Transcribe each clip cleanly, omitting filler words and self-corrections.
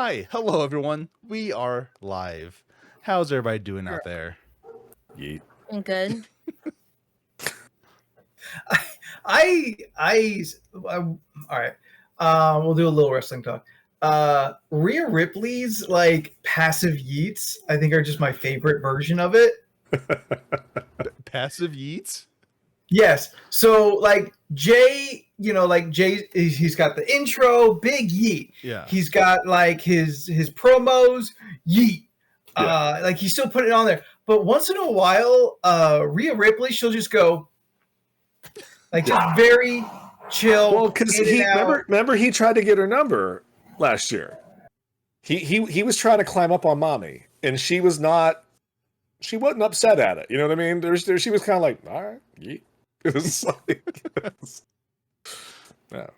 Hi, hello everyone. We are live. How's everybody doing out there? Yeet. I'm good. All right. We'll do a little wrestling talk. Rhea Ripley's like passive yeets, I think, are just my favorite version of it. Passive yeets? Yes. So like Jay, he's got the intro, big yeet. Yeah. He's got like his promos, yeet. Yeah. Like he's still putting it on there. But once in a while, Rhea Ripley, she'll just go like just very chill. Well, because he remember he tried to get her number last year. He was trying to climb up on Mommy, and she wasn't upset at it. You know what I mean? She was kind of like, all right, yeet. It was like, yeah.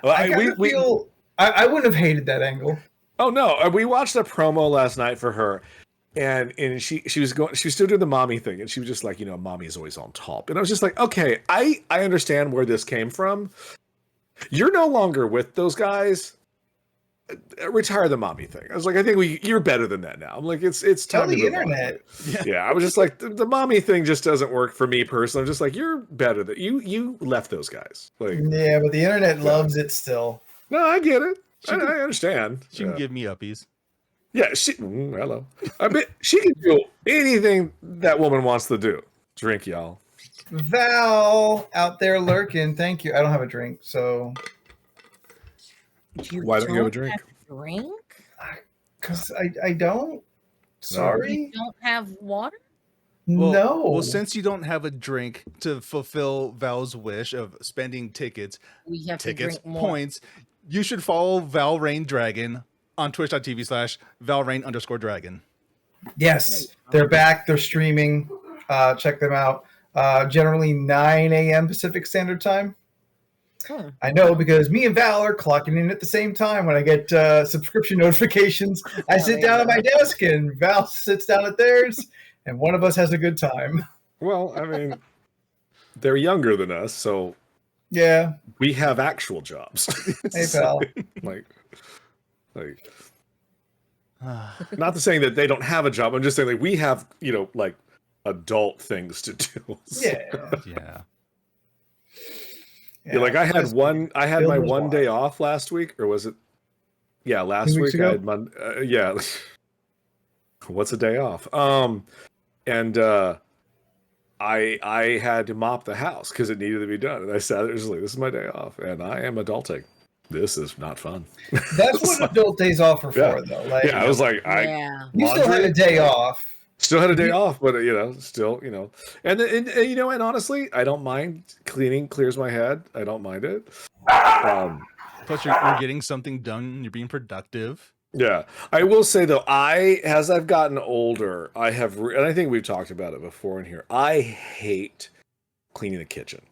Well, I wouldn't have hated that angle. Oh no, we watched a promo last night for her, and she was still doing the Mommy thing, and she was just like, Mommy is always on top, and I was just like, okay, I understand where this came from. You're no longer with those guys. Retire the Mommy thing. I was like, I think you're better than that now. I'm like, it's time Tell to the move internet. on. Yeah, I was just like, the Mommy thing just doesn't work for me personally. I'm just like, you're better than you left those guys. Like, yeah, but the internet loves it still. No, I get it. I understand. She can give me uppies. Yeah, hello. I bet she can do anything that woman wants to do. Drink, y'all. Val out there lurking. Thank you. I don't have a drink, so. Why don't you have a drink? Drink? Because I don't. Sorry. You don't have water? No. Well, since you don't have a drink to fulfill Val's wish of spending tickets, We have to drink more. points, you should follow Val Rain Dragon on twitch.tv/ValRain_dragon. Yes, they're back. They're streaming. Check them out. Generally 9 a.m. Pacific Standard Time. I know because me and Val are clocking in at the same time when I get subscription notifications. I sit down at my desk and Val sits down at theirs, and one of us has a good time. Well, I mean, they're younger than us, so yeah, we have actual jobs. Hey, pal. like, not to saying that they don't have a job. I'm just saying like we have, like adult things to do. So. Yeah. Yeah, like I had my one day off last week, or was it? Yeah, last week I had Monday. Yeah, what's a day off? And I had to mop the house because it needed to be done, and I sat there just like, this is my day off, and I am adulting. This is not fun. That's what adult days off are for, though. Like, yeah, I was like, you still had a day off. Still had a day off, but still, and honestly, I don't mind cleaning. Clears my head. I don't mind it. Plus, you're getting something done. You're being productive. Yeah, I will say though, as I've gotten older, I have, and I think we've talked about it before in here. I hate cleaning the kitchen.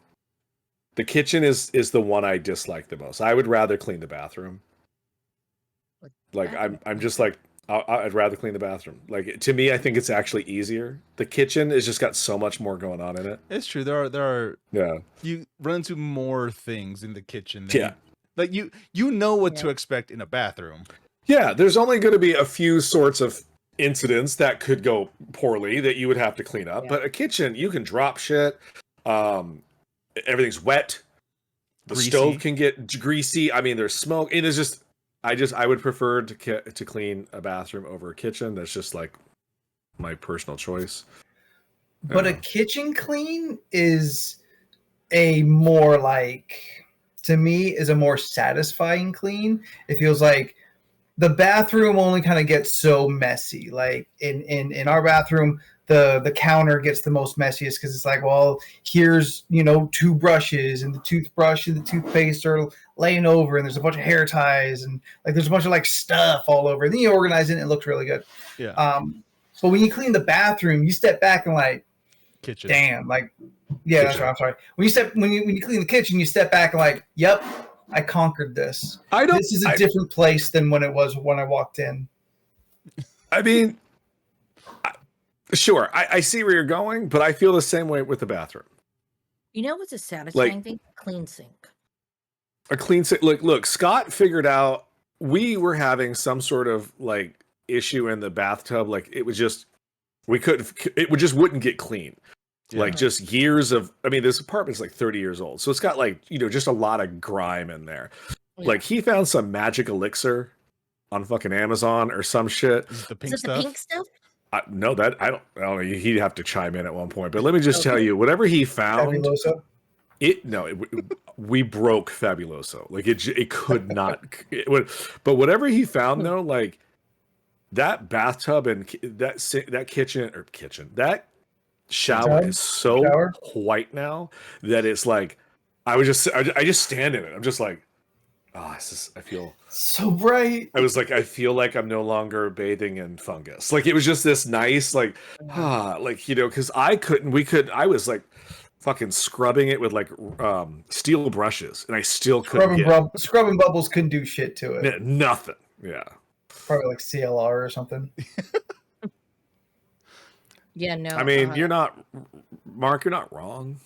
The kitchen is the one I dislike the most. I would rather clean the bathroom. Like I'm just like. I'd rather clean the bathroom. Like, to me, I think it's actually easier. The kitchen has just got so much more going on in it. It's true. There are. Yeah. You run into more things in the kitchen. Yeah. You know what to expect in a bathroom. Yeah. There's only going to be a few sorts of incidents that could go poorly that you would have to clean up. Yeah. But a kitchen, you can drop shit. Everything's wet. The stove can get greasy. I mean, there's smoke. It is just. I would prefer to clean a bathroom over a kitchen. That's just like my personal choice. But a kitchen clean is a more to me, is a more satisfying clean. It feels like the bathroom only kind of gets so messy. Like in our bathroom, the counter gets the most messiest because it's like, well, here's, 2 brushes and the toothbrush and the toothpaste are laying over, and there's a bunch of hair ties and there's a bunch of stuff all over. And then you organize it and it looks really good. Yeah. But when you clean the bathroom, you step back and kitchen. Damn, yeah, that's right. I'm sorry. When you clean the kitchen, you step back and yep, I conquered this. This is a different place than when it was when I walked in. I mean, sure, I see where you're going, but I feel the same way with the bathroom. You know what's a satisfying thing? A clean sink. A clean sink. Look, Scott figured out we were having some sort of like issue in the bathtub. Like it was just just wouldn't get clean. Yeah. Like just years of, I mean, this apartment's like 30 years old, so it's got like, you know, just a lot of grime in there. Yeah. Like he found some magic elixir on fucking Amazon or some shit. Is it the Is pink it stuff? the pink stuff? No, that I don't know. He'd have to chime in at one point, but let me just tell you, whatever he found, Fabuloso. we broke Fabuloso. Like it could not. But whatever he found though, like that bathtub and that kitchen, that shower Tub? is so Shower? white now that it's like I just stand in it. I'm just like, I feel So bright. I was like, I feel like I'm no longer bathing in fungus. Like it was just this nice, like, like, you know, because I was like fucking scrubbing it with like steel brushes, and I still couldn't Scrubbing bubbles couldn't do shit to it. nothing. Yeah. Probably like CLR or something. Yeah, no. I mean, you're not, Mark, you're not wrong.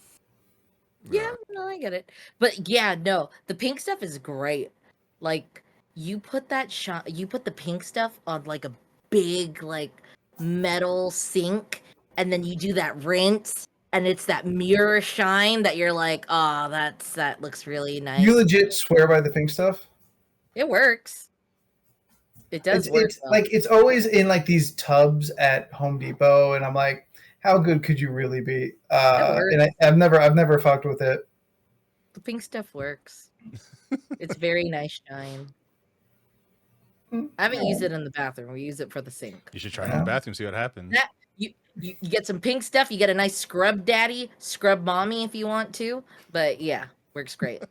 Yeah, no, I get it. But yeah, no, the pink stuff is great. Like you put the pink stuff on like a big like metal sink, and then you do that rinse, and it's that mirror shine that you're like, oh, that looks really nice. You legit swear by the pink stuff? It works. It does work. It's like it's always in like these tubs at Home Depot, and I'm like, how good could you really be? And I've never fucked with it. The pink stuff works. It's very nice shine. I haven't used it in the bathroom. We use it for the sink. You should try it in the bathroom, see what happens. You get some pink stuff. You get a nice scrub daddy, scrub mommy if you want to. But yeah, works great.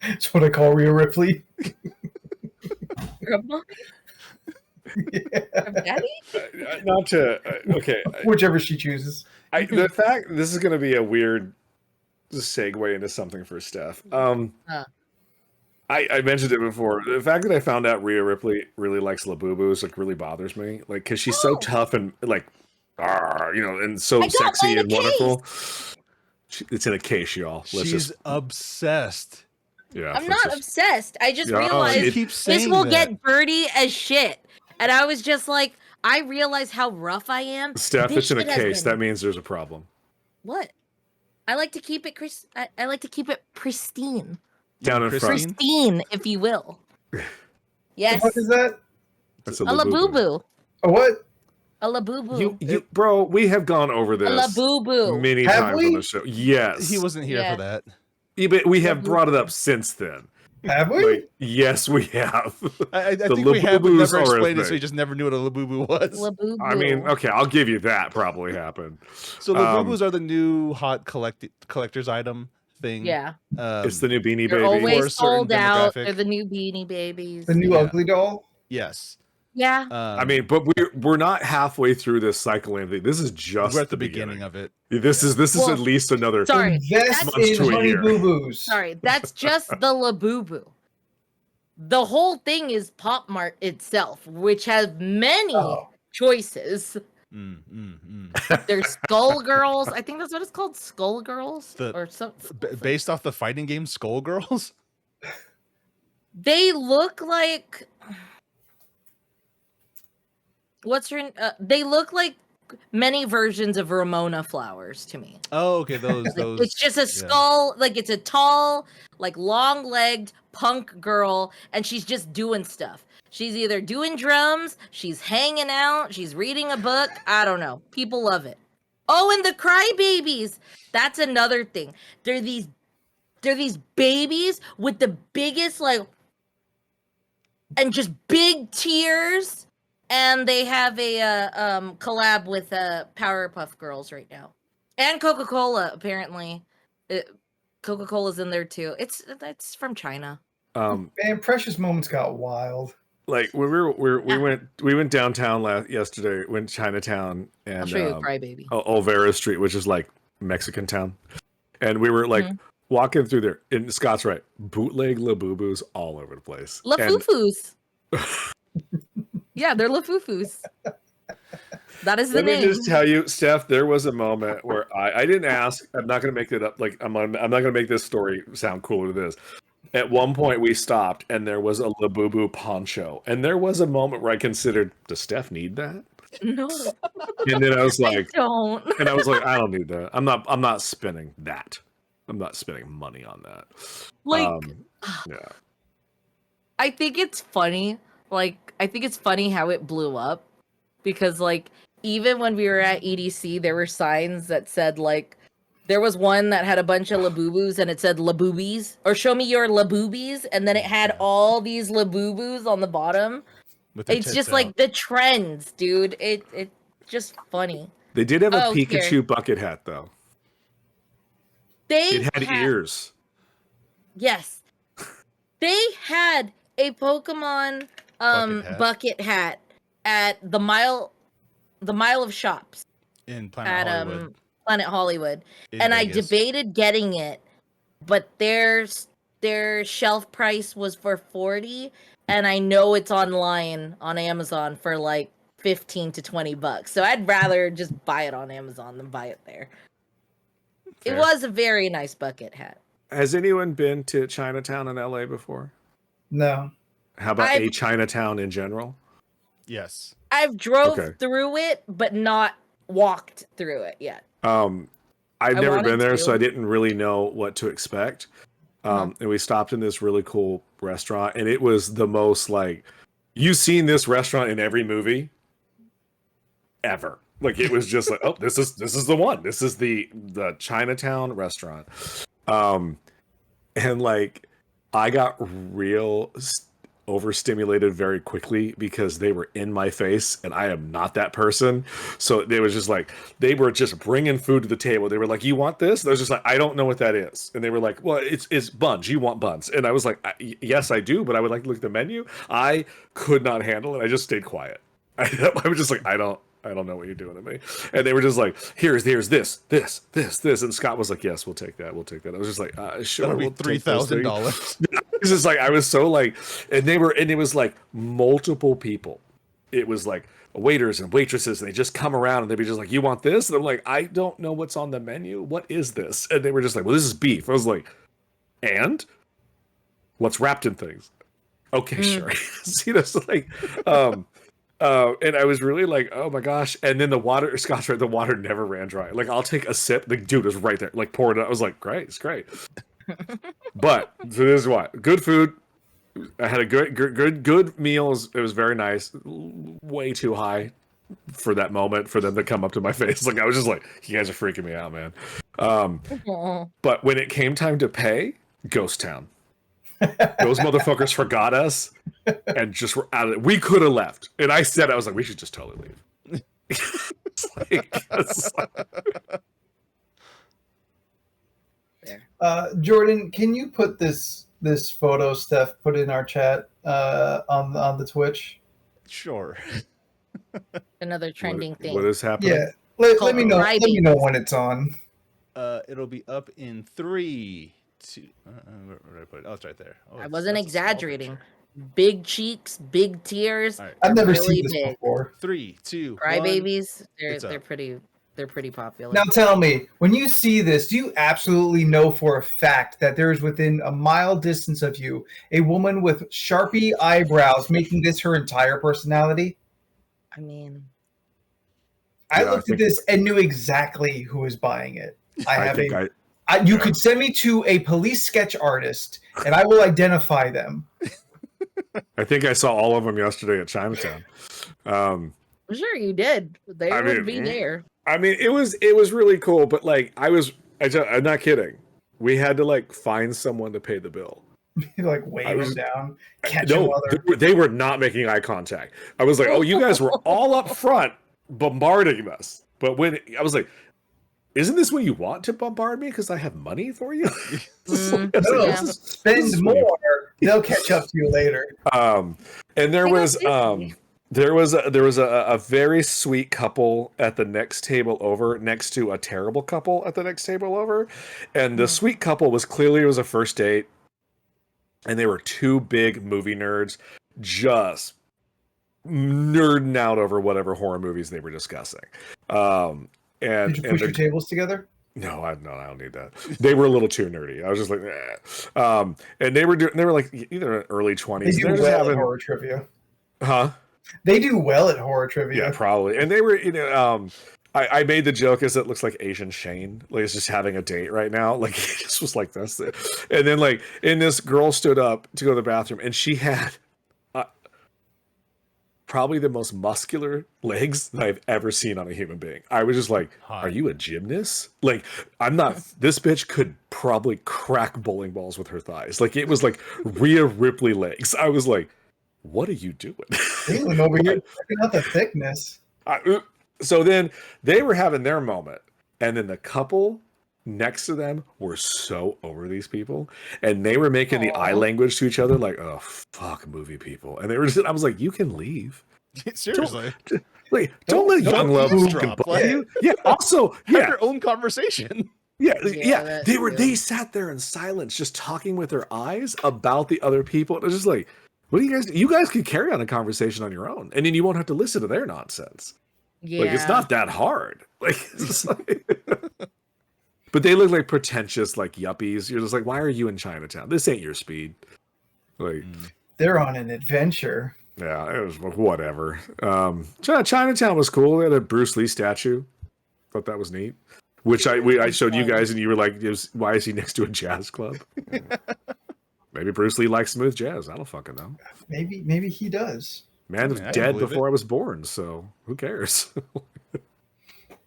That's what I call Rhea Ripley. Scrub mommy? Yeah. Scrub daddy? Not to, okay. Whichever she chooses. The fact, this is going to be a weird segue into something for Steph. I mentioned it before. The fact that I found out Rhea Ripley really likes Labubu's like really bothers me. Like, because she's so tough and like, you know, and so sexy and wonderful. It's in a case, y'all. She's obsessed. Yeah, I'm not obsessed. I just Yeah, realized keeps this saying will that. get dirty as shit. And I was just like, I realize how rough I am. Steph, This it's in a shit has case. been- That means there's a problem. What? I like to keep it I like to keep it pristine. Down in front. Christine? Pristine, if you will. Yes. What is that? That's A labubu. A what? A labubu. You, bro, we have gone over A this labubu. many Have times we? on the show. Yes. He wasn't here Yeah. for that. Yeah, but we have brought it up since then. Have we? Like, yes, we have. I The think we have, but Labubus never are a explained it, so thing. we just never knew what a labubu was. Labubu. I mean, okay, I'll give you that. Probably happened. So labubus are the new hot collector's item thing. yeah. It's the new Beanie They're Baby. for a always certain sold out. demographic. They're the new Beanie Babies. The new Yeah. ugly doll? Yes. Yeah. I mean, but we're not halfway through this cycle. Anything. This is just we're at the beginning of it. This is Well, at least another. sorry. Invest Months in to a Honey year. Boo Boos. Sorry, that's just the Labubu. The whole thing is Pop Mart itself, which has many choices. There's Skullgirls. I think that's what it's called, Skullgirls, or something. Based off the fighting game Skullgirls. They look like they look like many versions of Ramona flowers to me. Oh, okay. Those. It's just a skull, like it's a tall, like long-legged punk girl, and she's just doing stuff. She's either doing drums, she's hanging out, she's reading a book. I don't know. People love it. Oh, and the crybabies. That's another thing. They're these babies with the biggest and just big tears. And they have a collab with Powerpuff Girls right now, and Coca-Cola apparently. Coca-Cola's in there too. It's from China. Man, Precious Moments got wild. Like when we went downtown yesterday, went Chinatown and I'll show you a crybaby. Olvera Street, which is like Mexican town, and we were like walking through there. And Scott's right, bootleg Labubus all over the place. Lafufus. Yeah, they're Lafufus. That is the Let name. me just tell you, Steph, there was a moment where I didn't ask. I'm not going to make it up. Like I'm not going to make this story sound cooler than this. At one point, we stopped, and there was a Labubu poncho, and there was a moment where I considered, does Steph need that? No, And then I was I like, don't. I don't need that. I'm not spending that. I'm not spending money on that. Like, Yeah. I think it's funny. Like, I think it's funny how it blew up because, like, even when we were at EDC, there were signs that said, like, there was one that had a bunch of Labubus and it said Laboobies or show me your Laboobies. And then it had all these Labubus on the bottom. With their It's tits just out. like the trends, dude. It's just funny. They did have a Oh, here. Pikachu bucket hat, though. They It had ears. Yes. They had a Pokemon bucket hat at the mile of shops In Planet at Hollywood. Planet Hollywood. in And Vegas. I debated getting it, but their shelf price was for 40 and I know it's online on Amazon for like 15 to 20 bucks. So I'd rather just buy it on Amazon than buy it there. Fair. It was a very nice bucket hat. Has anyone been to Chinatown in LA before? No. How about I've- a Chinatown in general? Yes. I've drove Okay. through it, but not walked through it yet. I've I never wanted been there, to. so I didn't really know what to expect. And we stopped in this really cool restaurant, and it was the most like, you've seen this restaurant in every movie ever. Like, it was just like, oh, this is the one. This is the Chinatown restaurant. And like, I got real overstimulated very quickly because they were in my face and I am not that person. So they was just like, they were just bringing food to the table. They were like, you want this? And I was just like, I don't know what that is. And they were like, well, it's buns. You want buns. And I was like, yes, I do, but I would like to look at the menu. I could not handle it. I just stayed quiet. I was just like, I don't know what you're doing to me. And they were just like, here's this. And Scott was like, yes, we'll take that. I was just like, sure. That'll be we'll take those things. $3,000. It's just like, I was so like, and it was like multiple people. It was like waiters and waitresses, and they just come around and they'd be just like, you want this? And I'm like, I don't know what's on the menu. What is this? And they were just like, well, this is beef. I was like, and what's wrapped in things? Okay, sure. See, that's like, and I was really like, oh my gosh. And then the water never ran dry. Like, I'll take a sip. The dude was right there, like poured it out. I was like, great, it's great. But so this is what, good food. I had a good meal. It was very nice. Way too high for that moment for them to come up to my face. Like, I was just like, you guys are freaking me out, man. But when it came time to pay, ghost town. Those motherfuckers forgot us and just were out of it. We could have left. And I said, I was like, we should just totally leave. it's like, Jordan, can you put this photo, Steph, put it in our chat on the Twitch? Sure. Another trending thing. What is happening? Yeah. Let me know. Let Driving. me know when it's on. It'll be up in 3, 2. Where did I put it? Oh, it's right there. Oh, I it's- wasn't that's a small exaggerating. picture. Big cheeks, big tears. All right. I've never really seen this big. before. 3, 2, 1. Crybabies, It's they're up. pretty popular. Now tell me, when you see this, do you absolutely know for a fact that there is within a mile distance of you a woman with Sharpie eyebrows making this her entire personality? I mean, I Yeah, I looked at think- this and knew exactly who was buying it. You Yeah. could send me to a police sketch artist and I will identify them. I think I saw all of them yesterday at Chinatown. I'm sure you did. They I would mean, be there. I mean, it was really cool, but like, I'm not kidding. We had to like find someone to pay the bill. Like I wave was- them down, catch them No, while they're they were not making eye contact. I was like, oh, you guys were all up front bombarding us. But when I was like, isn't this when you want to bombard me? Because I have money for you. It's like, I was like, Yeah. this is- spend this is more. They'll catch up to you later. and there They was got Disney. there was a very sweet couple at the next table over, next to a terrible couple at the next table over, and the sweet couple was clearly, it was a first date, and they were two big movie nerds just nerding out over whatever horror movies they were discussing. And Did you push your tables together? No, I don't need that. They were a little too nerdy. I was just like, and they were like either early They 20s. do They're just well at having, horror trivia. huh? They do well at horror trivia. Yeah, probably. And they were, I made the joke as it looks like Asian Shane, like he's just having a date right now. Like he just was like this, and then and this girl stood up to go to the bathroom, and she had probably the most muscular legs that I've ever seen on a human being. I was just like, Hot. are you a gymnast? Like, I'm not. This bitch could probably crack bowling balls with her thighs. Like, it was like Rhea Ripley legs. I was like, what are you doing? England over here checking out the thickness. So then they were having their moment, and then the couple next to them were so over these people, and they were making the eye language to each other like, oh fuck movie people, and they were just, I was like, you can leave. Seriously. Don't let young love eavesdrop. butt you. Yeah, also, Have yeah, your own conversation. yeah. that's true. They sat there in silence, just talking with their eyes about the other people. It was just like, what do you guys? You guys can carry on a conversation on your own, and then you won't have to listen to their nonsense. Yeah. Like, it's not that hard. Like, it's just like but they look like pretentious, like yuppies. You're just like, why are you in Chinatown? This ain't your speed. Like, They're on an adventure. yeah, it was whatever. Chinatown was cool. They had a Bruce Lee statue. Thought that was neat. Which I showed you guys, and you were like, why is he next to a jazz club? Maybe Bruce Lee likes smooth jazz. I don't fucking know. Maybe he does. Man was I dead believe before I was born, so who cares?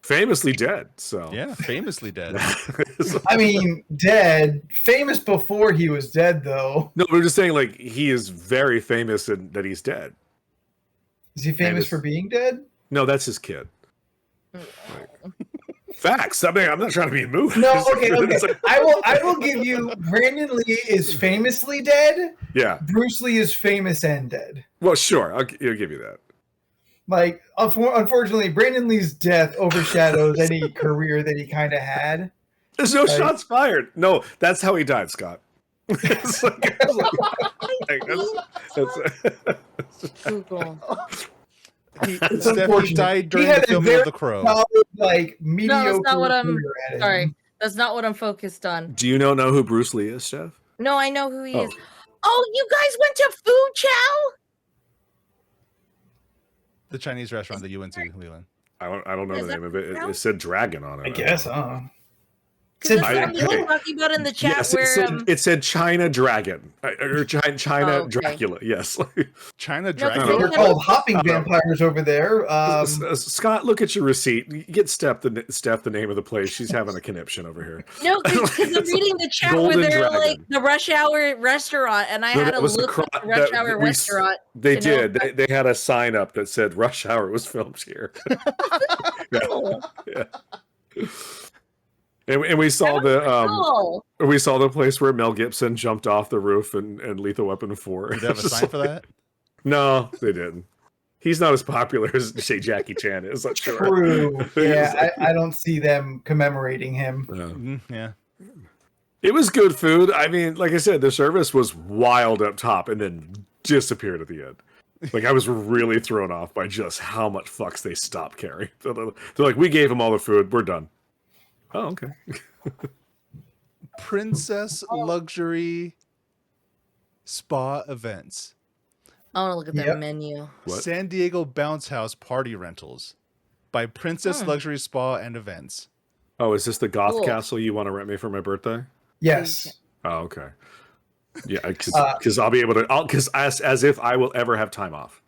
Famously dead, so Yeah, famously dead. I mean, dead. Famous before he was dead, though. No, we're just saying, like, he is very famous and that he's dead. Is he famous for being dead? No, that's his kid. Facts. I mean, I'm not trying to be moved. No, okay. It's like, I will give you. Brandon Lee is famously dead. yeah. Bruce Lee is famous and dead. Well, sure. I'll give you that. Like, unfortunately, Brandon Lee's death overshadows any career that he kind of had. There's no shots fired. No, that's how he died, Scott. It's like, Google. He unfortunate. died during He had the a filming very of The Crow. solid, like, mediocre No, that's not what I'm. career at it. Sorry, that's not what I'm focused on. Do you know who Bruce Lee is, Chef? No, I know who he Oh. is. Oh, you guys went to Fu Chow? The Chinese restaurant that you went to, Leland. I don't know Is the that name of it. now? It said dragon on it. I guess, huh? Because I- that's what we were talking about in the chat. Yes, where it said China Dragon or China Oh, okay. Dracula. Yes. China No, Dragon. because They're they called hopping vampires over there. Scott, look at your receipt. Get Steph the name of the place. She's having a conniption over here. No, because I'm reading the chat Golden where they're Dragon. like the Rush Hour restaurant, and I No, had that to was the look at cro- the Rush that Hour we- restaurant. They to know did. if They had a sign up that said Rush Hour was filmed here. Yeah. And we saw we saw the place where Mel Gibson jumped off the roof and Lethal Weapon 4. Did they have a sign for that? No, they didn't. He's not as popular as say Jackie Chan is. I'm sure. True. Yeah, I don't see them commemorating him. Yeah. It was good food. I mean, like I said, the service was wild up top and then disappeared at the end. Like, I was really thrown off by just how much fucks they stopped carrying. They're like, we gave them all the food. We're done. Oh, okay. Princess Luxury Spa Events. I want to look at their Yep. menu. What? San Diego Bounce House Party Rentals by Princess Luxury Spa and Events. Oh, is this the goth Cool. castle you want to rent me for my birthday? Yes. Oh, okay. Yeah, because I'll be able to. Because as if I will ever have time off.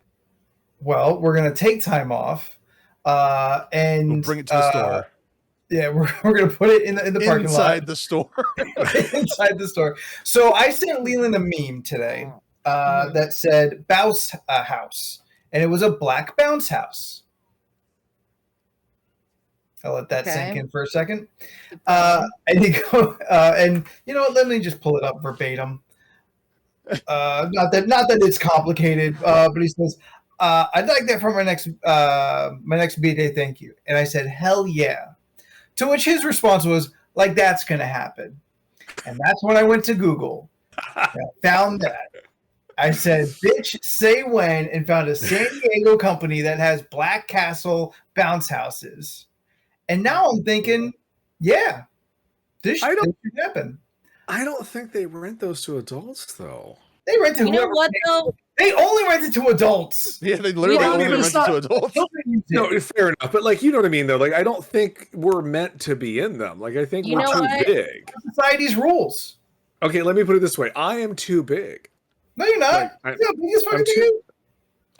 Well, we're gonna take time off, and We'll bring it to the store. Yeah, we're gonna put it in the parking Inside lot the store. inside the store. So I sent Leland a meme today that said "bounce house," and it was a black bounce house. I'll let that sink Okay. in for a second. And you go, and you know what? Let me just pull it up verbatim. Not that it's complicated, but he says, "I'd like that for my next B-Day, thank you." And I said, "Hell yeah!" To which his response was, "Like that's gonna happen." And that's when I went to Google, and I found that. I said, "Bitch, say when," and found a San Diego company that has Black Castle bounce houses. And now I'm thinking, yeah, This I don't- should happen. I don't think they rent those to adults though. They rent to You know whoever. what though? They only rent it to adults. Yeah, they literally don't only even rent it to adults. No, fair enough. But like, you know what I mean, though. Like, I don't think we're meant to be in them. Like, I think You we're know too what? big. Society's rules. Okay, let me put it this way: I am too big. No, you're not. Like, You're the biggest fucking I'm thing. too-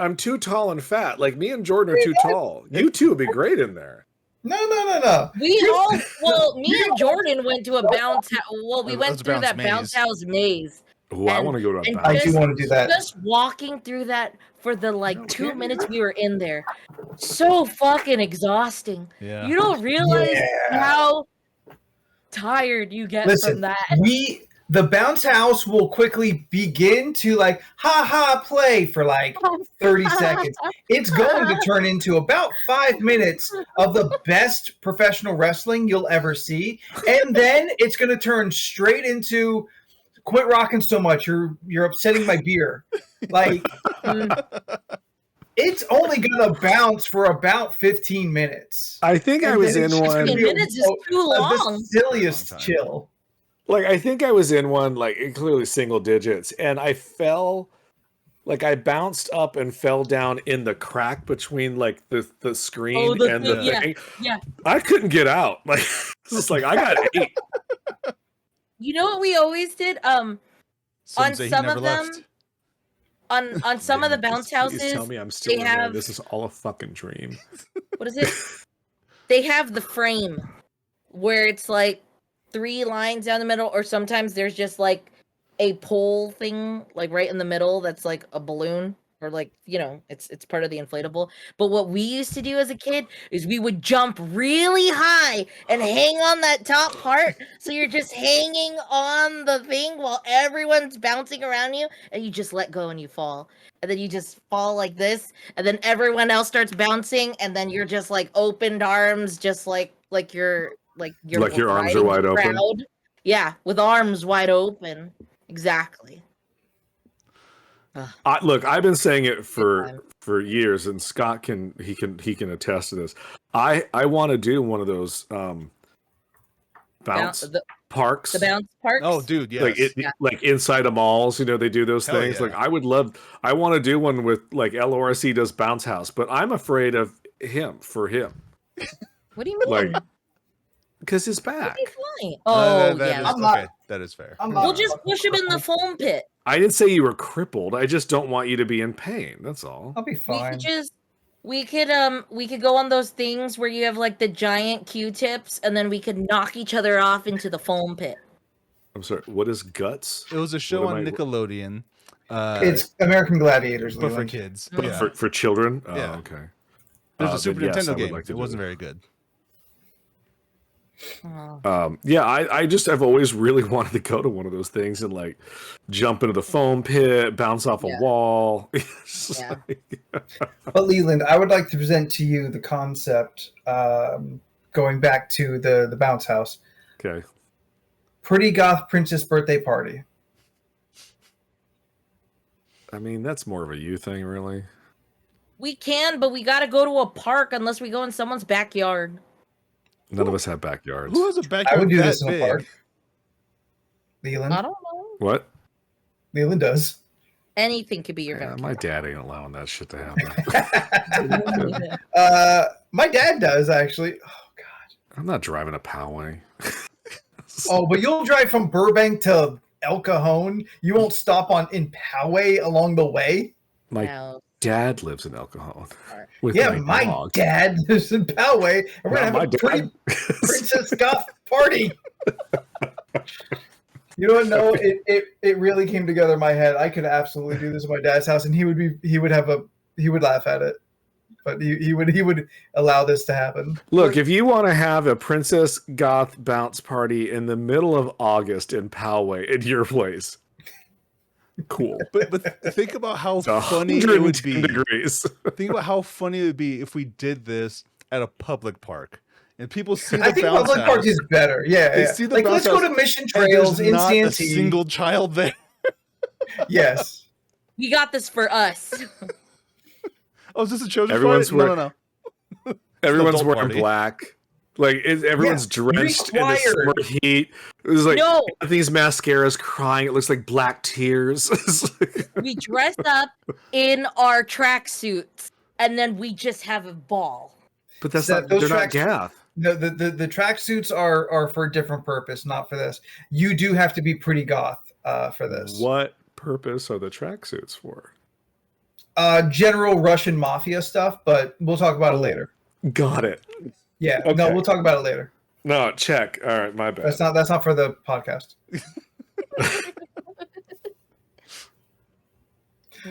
I'm too tall and fat. Like me and Jordan are too tall. You two would be great in there. No. Me and Jordan went to a bounce. Well, we went Let's through bounce that bounce maze. house maze. Oh, I And- want to go to a and bounce. I do want to do that. Just walking through that for the like No, 2 can't minutes we were in there, so fucking exhausting. Yeah. You don't realize Yeah. how tired you get Listen, from that. the bounce house will quickly begin to like play for like 30 seconds. It's going to turn into about 5 minutes of the best professional wrestling you'll ever see, and then it's going to turn straight into quit rocking so much. You're upsetting my beer. Like it's only going to bounce for about 15 minutes. I think I And was then in it's just one. gonna 15 be a- minutes is too long. The silliest Long time. chill. Like I think I was in one, like clearly single digits, and I fell. Like I bounced up and fell down in the crack between like the screen the and the thing, yeah, thing. yeah. I couldn't get out. Like it's just like I got 8. You know what we always did? On say he some never of them, left. on some of the bounce Please houses, tell me I'm still they in there. have- This is all a fucking dream. what is it? They have the frame where it's like 3 lines down the middle, or sometimes there's just like a pole thing like right in the middle that's like a balloon, or like, you know, it's part of the inflatable. But what we used to do as a kid is we would jump really high and hang on that top part, so you're just hanging on the thing while everyone's bouncing around you, and you just let go and you fall, and then you just fall like this, and then everyone else starts bouncing, and then you're just like opened arms, just like you're Like your arms are riding wide the open? crowd. Yeah, with arms wide open. Exactly. Look, I've been saying it time. for years, and Scott can attest to this. I want to do one of those bounce The parks. bounce parks. Oh, dude, yes. Yeah. Like inside of malls, you know, they do those Hell things. yeah. Like I want to do one with like LoRC does bounce house, but I'm afraid of him. What do you mean? Like, because his back. He's flying. Oh, that yeah. is- I'm not- okay, that is fair. I'm We'll not- just push him in the foam pit. I didn't say you were crippled. I just don't want you to be in pain. That's all. I'll be We fine. could just we could go on those things where you have like the giant Q-tips, and then we could knock each other off into the foam pit. I'm sorry. What is guts? It was a show What on am I- Nickelodeon. It's American Gladiators. but for Leland. kids. But Yeah. For children? Oh, Yeah. okay. There's a then Super yes, I Nintendo would game. like to It do wasn't it. very good. Oh. Yeah, I've always really wanted to go to one of those things and like jump into the foam pit, bounce off Yeah. a wall. It's just Yeah. like- But Leland, I would like to present to you the concept, going back to the bounce house. okay. Pretty goth princess birthday party. I mean, that's more of a you thing, really. We can, but we gotta go to a park unless we go in someone's backyard. None of us have backyards. Who has a I backyard would do that this in big? a park. Leland. I don't know. What? Leland does. Anything could be your Yeah, backyard. my dad ain't allowing that shit to happen. My dad does actually. Oh God. I'm not driving a Poway. Oh, but you'll drive from Burbank to El Cajon. You won't stop in Poway along the way. My No. dad lives in El Cajon Alright. with Yeah, my my dog. dad lives in Poway, and we're Not gonna my have a pretty dad. princess goth party. You don't know, it really came together in my head. I could absolutely do this at my dad's house, and he would laugh at it, but he would allow this to happen. Look, if you want to have a Princess Goth bounce party in the middle of August in Poway at your place, cool. But think about how It's funny it would 110 be. degrees. Think about how funny it would be if we did this at a public park and people see the I think bounce public park house. is better. Yeah, They yeah. see the Like, bounce let's go house to Mission and Trails there's in not a Santee. single child there. Yes. We got this for us. Oh, is this a children's Everyone's party? No. Everyone's adult wearing party. black. Like everyone's drenched in the summer heat. It was like No. these mascaras crying. It looks like black tears. We dress up in our tracksuits, and then we just have a ball. But that's So not. those They're not tracks- gaff. The tracksuits are for a different purpose, not for this. You do have to be pretty goth for this. What purpose are the tracksuits for? General Russian mafia stuff, but we'll talk about it later. Got it. Yeah, Okay. no, we'll talk about it later. No, check. All right, my bad. That's not for the podcast.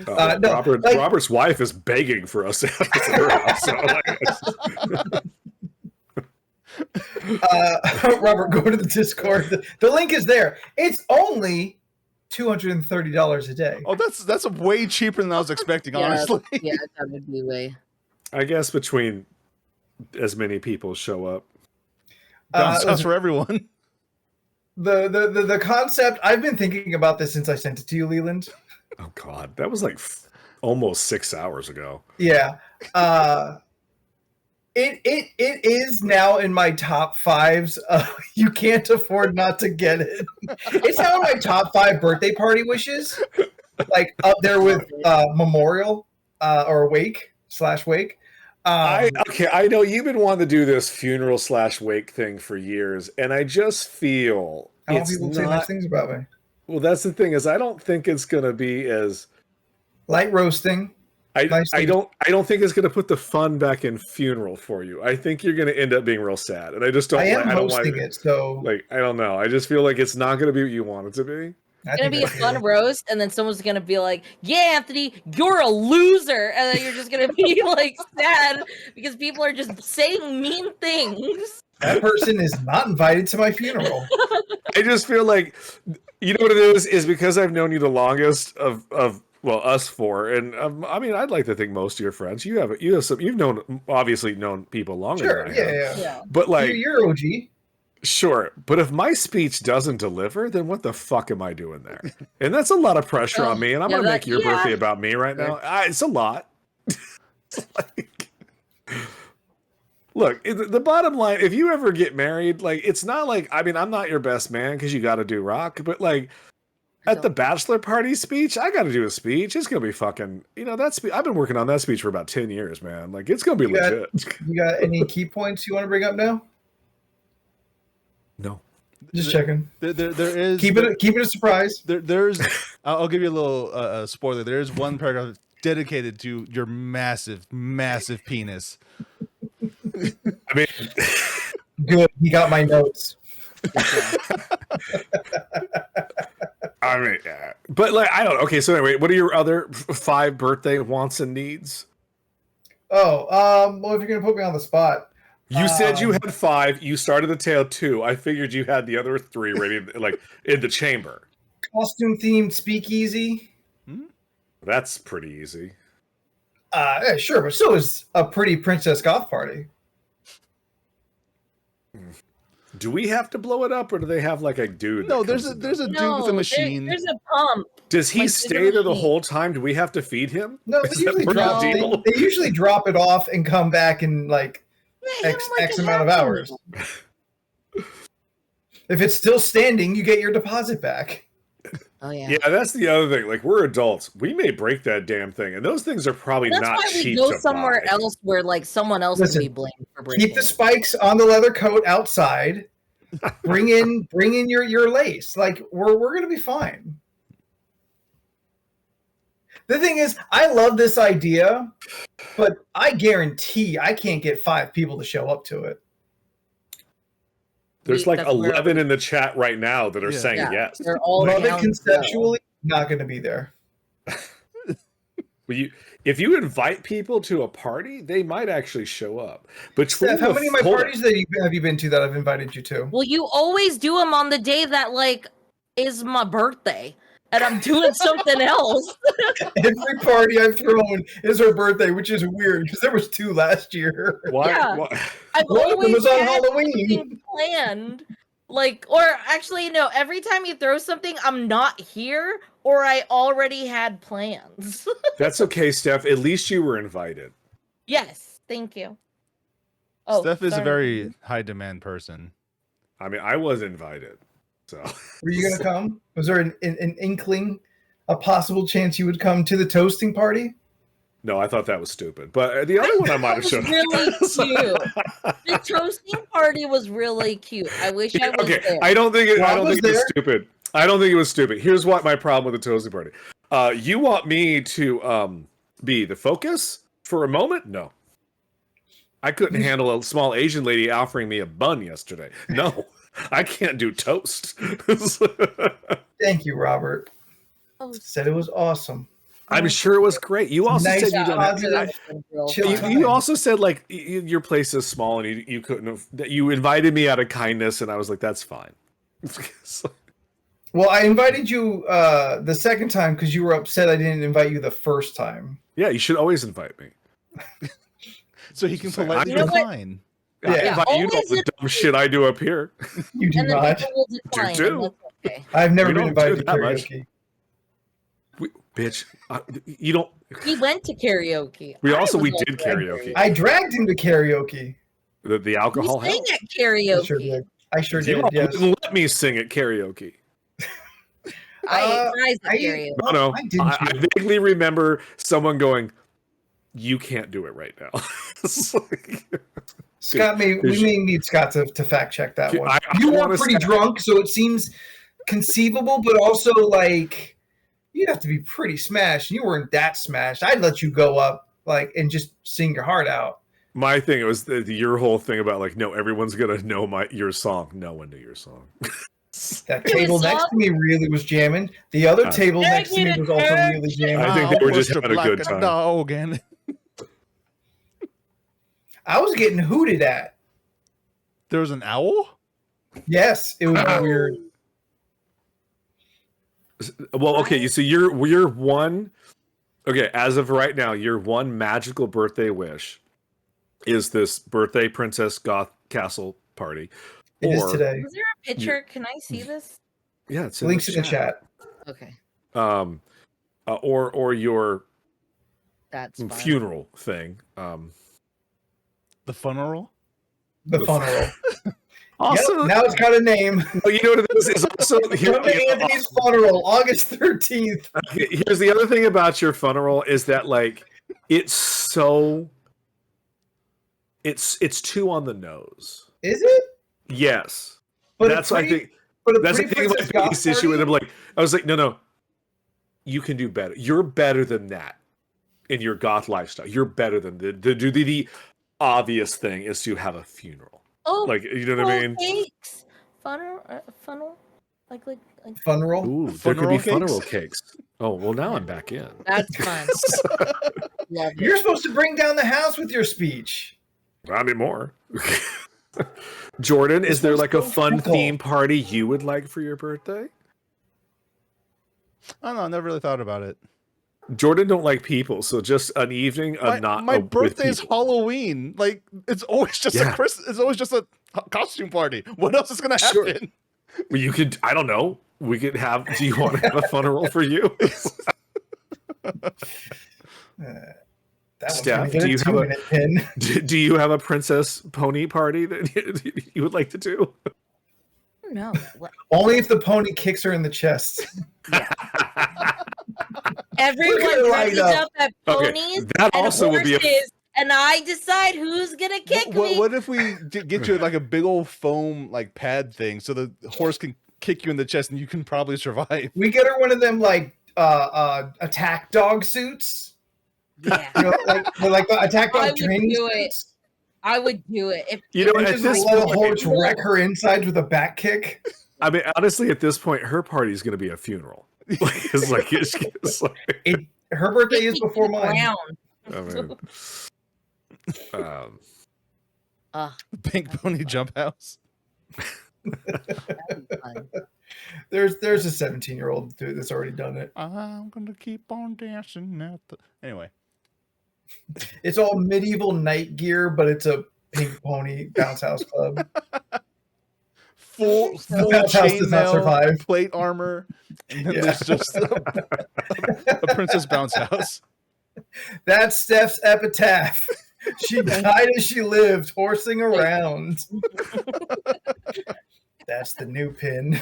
No, Robert's wife is begging for us to have this at her house. So Robert, go to the Discord. The link is there. It's only $230 a day. Oh, that's way cheaper than I was expecting, honestly. Yeah, that would be way. I guess between as many people show up. Bounce house for everyone. The concept, I've been thinking about this since I sent it to you, Leland. Oh God, that was like almost 6 hours ago. Yeah. It is now in my top fives. You can't afford not to get it. It's now in my top 5 birthday party wishes. Like up there with memorial or wake/wake. I know you've been wanting to do this funeral / wake thing for years, and I just feel I want people to say nice things about me. Well, that's the thing is I don't think it's going to be as light roasting. I don't think it's going to put the fun back in funeral for you. I think you're going to end up being real sad, and I just don't. I am I don't hosting it, so like I don't know. I just feel like it's not going to be what you want it to be. It's gonna be a fun roast, and then someone's gonna be like, "Yeah, Anthony, you're a loser," and then you're just gonna be like sad because people are just saying mean things. That person is not invited to my funeral. I just feel like, you know what it is because I've known you the longest of us 4, and I mean I'd like to think most of your friends you've obviously known people longer. Sure, than I have. yeah. But like you're OG. Sure, but if my speech doesn't deliver, then what the fuck am I doing there? And that's a lot of pressure on me, and I'm gonna make your birthday about me right now. It's a lot. It's like, look, the bottom line, if you ever get married, like it's not like I'm not your best man because you got to do rock, but like at the bachelor party speech, I got to do a speech. It's gonna be fucking, I've been working on that speech for about 10 years, man. Like it's gonna be legit. You got any key points you want to bring up now? No. Just checking. There is keep it a surprise. There's I'll give you a little spoiler. There is one paragraph dedicated to your massive penis. I mean, good. You got my notes. I mean, but like I don't. Okay, so anyway, what are your other 5 birthday wants and needs? Oh, well, if you're gonna put me on the spot. You said you had 5. You started the tale 2. I figured you had the other 3 ready, like in the chamber. Costume themed speakeasy. That's pretty easy. Yeah, sure, but so is a pretty princess goth party. Do we have to blow it up, or do they have like a dude? No, there's a dude with a machine. There's a pump. Does he stay there the whole time? Do we have to feed him? No, they usually drop it off and come back in like X amount of hours. If it's still standing, you get your deposit back. Oh yeah. Yeah, that's the other thing. Like we're adults, we may break that damn thing, and those things are probably That's not why cheap. we go to somewhere buy. else where like someone else Listen, can be blamed for breaking. Keep the spikes on the leather coat outside. Bring in your lace. Like we're gonna be fine. The thing is, I love this idea, but I guarantee I can't get 5 people to show up to it. There's like 11 in the chat right now that are saying yes. They're all love it down conceptually, not going to be there. If you invite people to a party, they might actually show up. But Steph, how many of my parties have you been to that I've invited you to? Well, you always do them on the day that like is my birthday, and I'm doing something else. Every party I've thrown is her birthday, which is weird because there was 2 last year. Why? Yeah. Why? I've One of them always was on had Halloween. something planned. Like, or actually, no, every time you throw something, I'm not here, or I already had plans. That's okay, Steph. At least you were invited. Yes, thank you. Oh, Steph is a sorry. very high demand person. I mean, I was invited, so Were you gonna come? Was there an inkling, a possible chance you would come to the toasting party? no, I thought that was stupid. But the other one I might have That shown was really up. cute. The toasting party was really cute. I wish I was Okay, there. I don't think Rob it was there. stupid. I don't think it was stupid. Here's what my problem with the toasting party. You want me to be the focus for a moment? No. I couldn't handle a small Asian lady offering me a bun yesterday. No, I can't do toast. Thank you, Robert. Oh, Said it was awesome. I'm sure it was great. You also Nice, said you don't. positive, chill You, time. you also said like your place is small and you couldn't have. That you invited me out of kindness, and I was like, that's fine. Well, I invited you the second time because you were upset I didn't invite you the first time. Yeah, you should always invite me. So he can So, politely you know what? decline. I Yeah, invite you to all always the dumb shit I do up here. You do and then not. people will decline. too. and that's okay. I've never We been don't invited do to that much. karaoke. Bitch, you don't. He went to karaoke. We I also was did also at karaoke. I dragged him to karaoke. The alcohol We sang helped. at I sure karaoke. did. I sure You did. Yes. wouldn't let me sing at karaoke. I ate fries at I- karaoke. No, Why didn't I you? vaguely remember someone going, "You can't do it right now." It's like- Scott we may need Scott to fact check that one. I You were wanna pretty say- drunk, so it seems conceivable, but also like you'd have to be pretty smashed. You weren't that smashed. I'd let you go up and just sing your heart out. My thing it was your whole thing about like, no, everyone's gonna know your song. No one knew your song. That It table was next all- to me really was jamming. The other table Eric next to me needed was also Eric. really jamming. I think they were just Mr. having a good Black time. Dog and I was getting hooted at. there was an owl. Yes, it was weird. Well, okay, you see, you're one. Okay, as of right now, your one magical birthday wish is this birthday princess goth castle party. It is today. Was there a picture? Can I see this? Yeah, it's Links in the chat. Okay, Or your that's fine. funeral thing. The funeral. The funeral. Also, Yep, now it's got a name. you know what it is? It's also Come to Anthony's funeral, August 13th. here's the other thing about your funeral is that like it's too on the nose. Is it? Yes, But that's a I pretty- think But a that's the pretty thing. My princess goth biggest issue with party? him. Like I was like, no, you can do better. You're better than that in your goth lifestyle. You're better than the obvious thing is to have a funeral. Oh, Like you know what I mean? Cakes. Funnel, like. Funeral. Ooh, there could be Funeral cakes? funeral cakes. Oh well, now I'm back in. That's fun. Love You're it. supposed to bring down the house with your speech. Not anymore. Jordan, is there like a fun Cool. theme party you would like for your birthday? I don't know. I never really thought about it. Jordan don't like people, so just an evening of My with birthday's people. Halloween. Like it's always just Yeah. it's always just a costume party. What else is gonna Sure. happen? Well, you could. I don't know. We could have. Do you want to have a funeral for you? That one's Steph, gonna get do a you have a- 2-minute pin. Do you have a princess pony party that you would like to do? No. Only if the pony kicks her in the chest. Everyone Look at her light dresses up. up at Okay, ponies that and also would be a. horses, and I decide who's gonna kick me. What if we get you like a big old foam like pad thing so the horse can kick you in the chest and you can probably survive? We get her one of them attack dog suits. Yeah, You know, like the attack I dog would training do it. suits. I would do it. If You know, And at just this let a point, horse wreck her insides with a back kick. I mean, honestly, at this point, her party is going to be a funeral. It's like Her birthday kick is me to before the mine. ground. I mean, Pink pony jump house. That'd be fun. There's a 17-year-old dude that's already done it. I'm gonna keep on dancing at the anyway. It's all medieval night gear, but it's a pink pony bounce house club. Full The bounce house does not chainmail, survive. plate armor, and then Yeah. there's just a princess bounce house. That's Steph's epitaph. She died as she lived, horsing around. That's the new pin.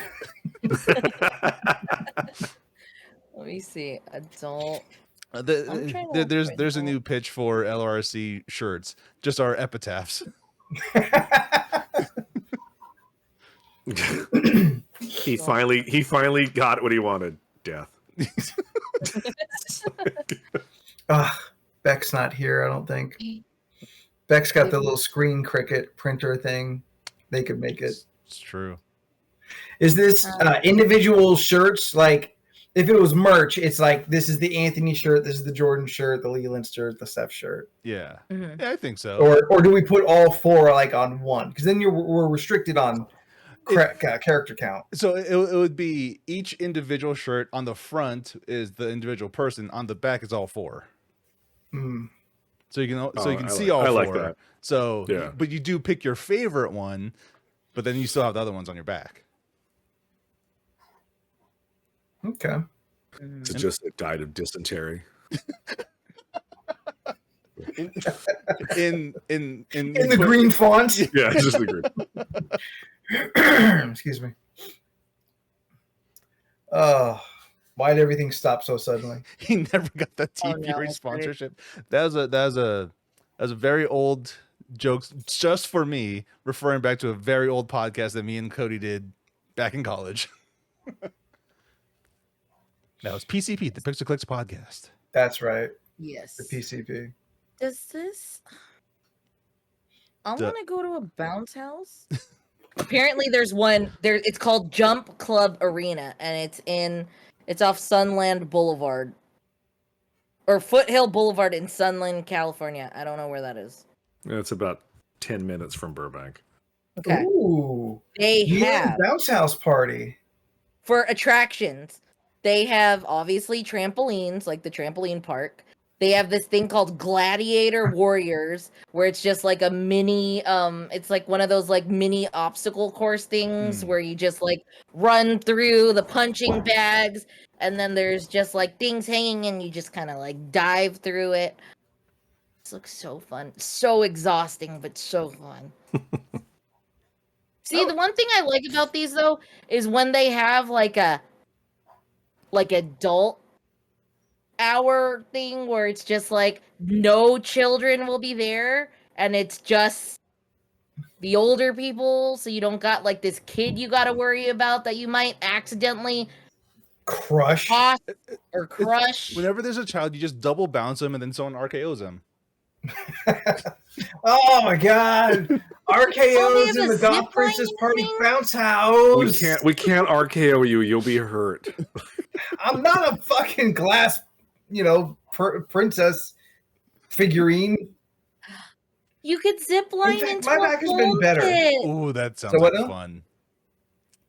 Let me see. Adult. I'm trying to There's find a out. new pitch for LRC shirts, just our epitaphs. He finally got what he wanted. Death. Beck's not here, I don't think. Beck's got the little screen cricket printer thing. They could make it. It's true. Is this individual shirts? Like, if it was merch, it's like, this is the Anthony shirt, this is the Jordan shirt, the Leland shirt, the Steph shirt. Yeah. Mhm. Yeah, I think so. Or do we put all four like on one? Because then we're restricted on character count. So it would be each individual shirt on the front is the individual person, on the back is all four. Mm. So you can I see like- all I four. like that. So Yeah. but you do pick your favorite one, but then you still have the other ones on your back. Okay. Mhm. It's just it died of dysentery. In In the green font. Yeah, just the group. Excuse me. Oh, why did everything stop so suddenly? He never got that Oh, TV no, that's sponsorship. That was a very old joke just for me, referring back to a very old podcast that me and Cody did back in college. That was PCP, the Pixel Clicks podcast. That's right. Yes. The PCP. Does this? I The- want to go to a bounce house. Apparently, there's one there. It's called Jump Club Arena, and it's off Sunland Boulevard or Foothill Boulevard in Sunland, California. I don't know where that is. It's about 10 minutes from Burbank. Okay, Ooh. they Yeah, have bounce house party. for attractions. They have obviously trampolines, like the trampoline park. They have this thing called Gladiator Warriors, where it's just like a mini, it's like one of those like mini obstacle course things where you just like run through the punching bags, and then there's just like things hanging and you just kind of like dive through it. This looks so fun. So exhausting, but so fun. See, the one thing I like about these though is when they have like adult hour thing where it's just like no children will be there and it's just the older people, so you don't got like this kid you got to worry about that you might accidentally Crush. toss or crush. Whenever there's a child, you just double bounce them and then someone RKOs them. Oh my god. Oh, they RKO's have in a the zip Goth Princess line Party thing? bounce house. We can't RKO you. You'll be hurt. I'm not a fucking glass, princess figurine. You could zip line fact, into my a back has been foam better. pit. Ooh, that sounds So what like now? fun.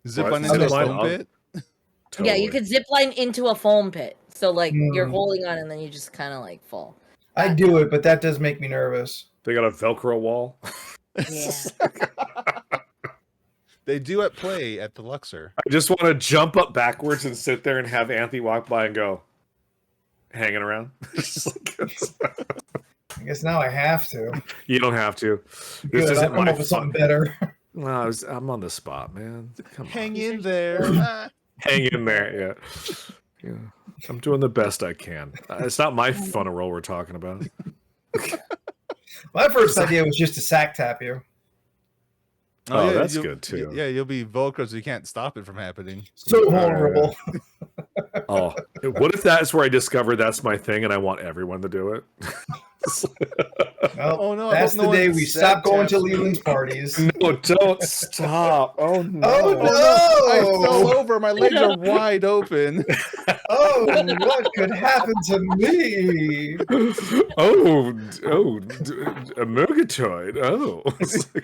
Zip What? line Zip into a line foam up? pit? Yeah, you could zip line into a foam pit. So like you're Mm. holding on and then you just kind of like fall. I do it, but that does make me nervous. They got a Velcro wall. Yeah. They do at play at the Luxor. I just want to jump up backwards and sit there and have Anthony walk by and go, hanging around. Just like- I guess now I have to. you don't have to. This Good, isn't I'll come my up with fun. something better. No, I'm on the spot, man. Come on. Hang in there. Ah. Hang in there. Yeah. I'm doing the best I can. It's not my funnel roll we're talking about. My first idea was just to sack tap you. Oh, that's you'll- good, too. Yeah, you'll be Velcro, so you can't stop it from happening. So vulnerable. Oh, what if that's where I discover that's my thing and I want everyone to do it? Well, Oh, no, I that's hope no the day one we sack stop going to taps me. Leland's parties. No, don't stop. Oh, no. Oh, I no! fell over. My legs are wide open. Oh, what could happen to me? A Murgatroyd. Oh.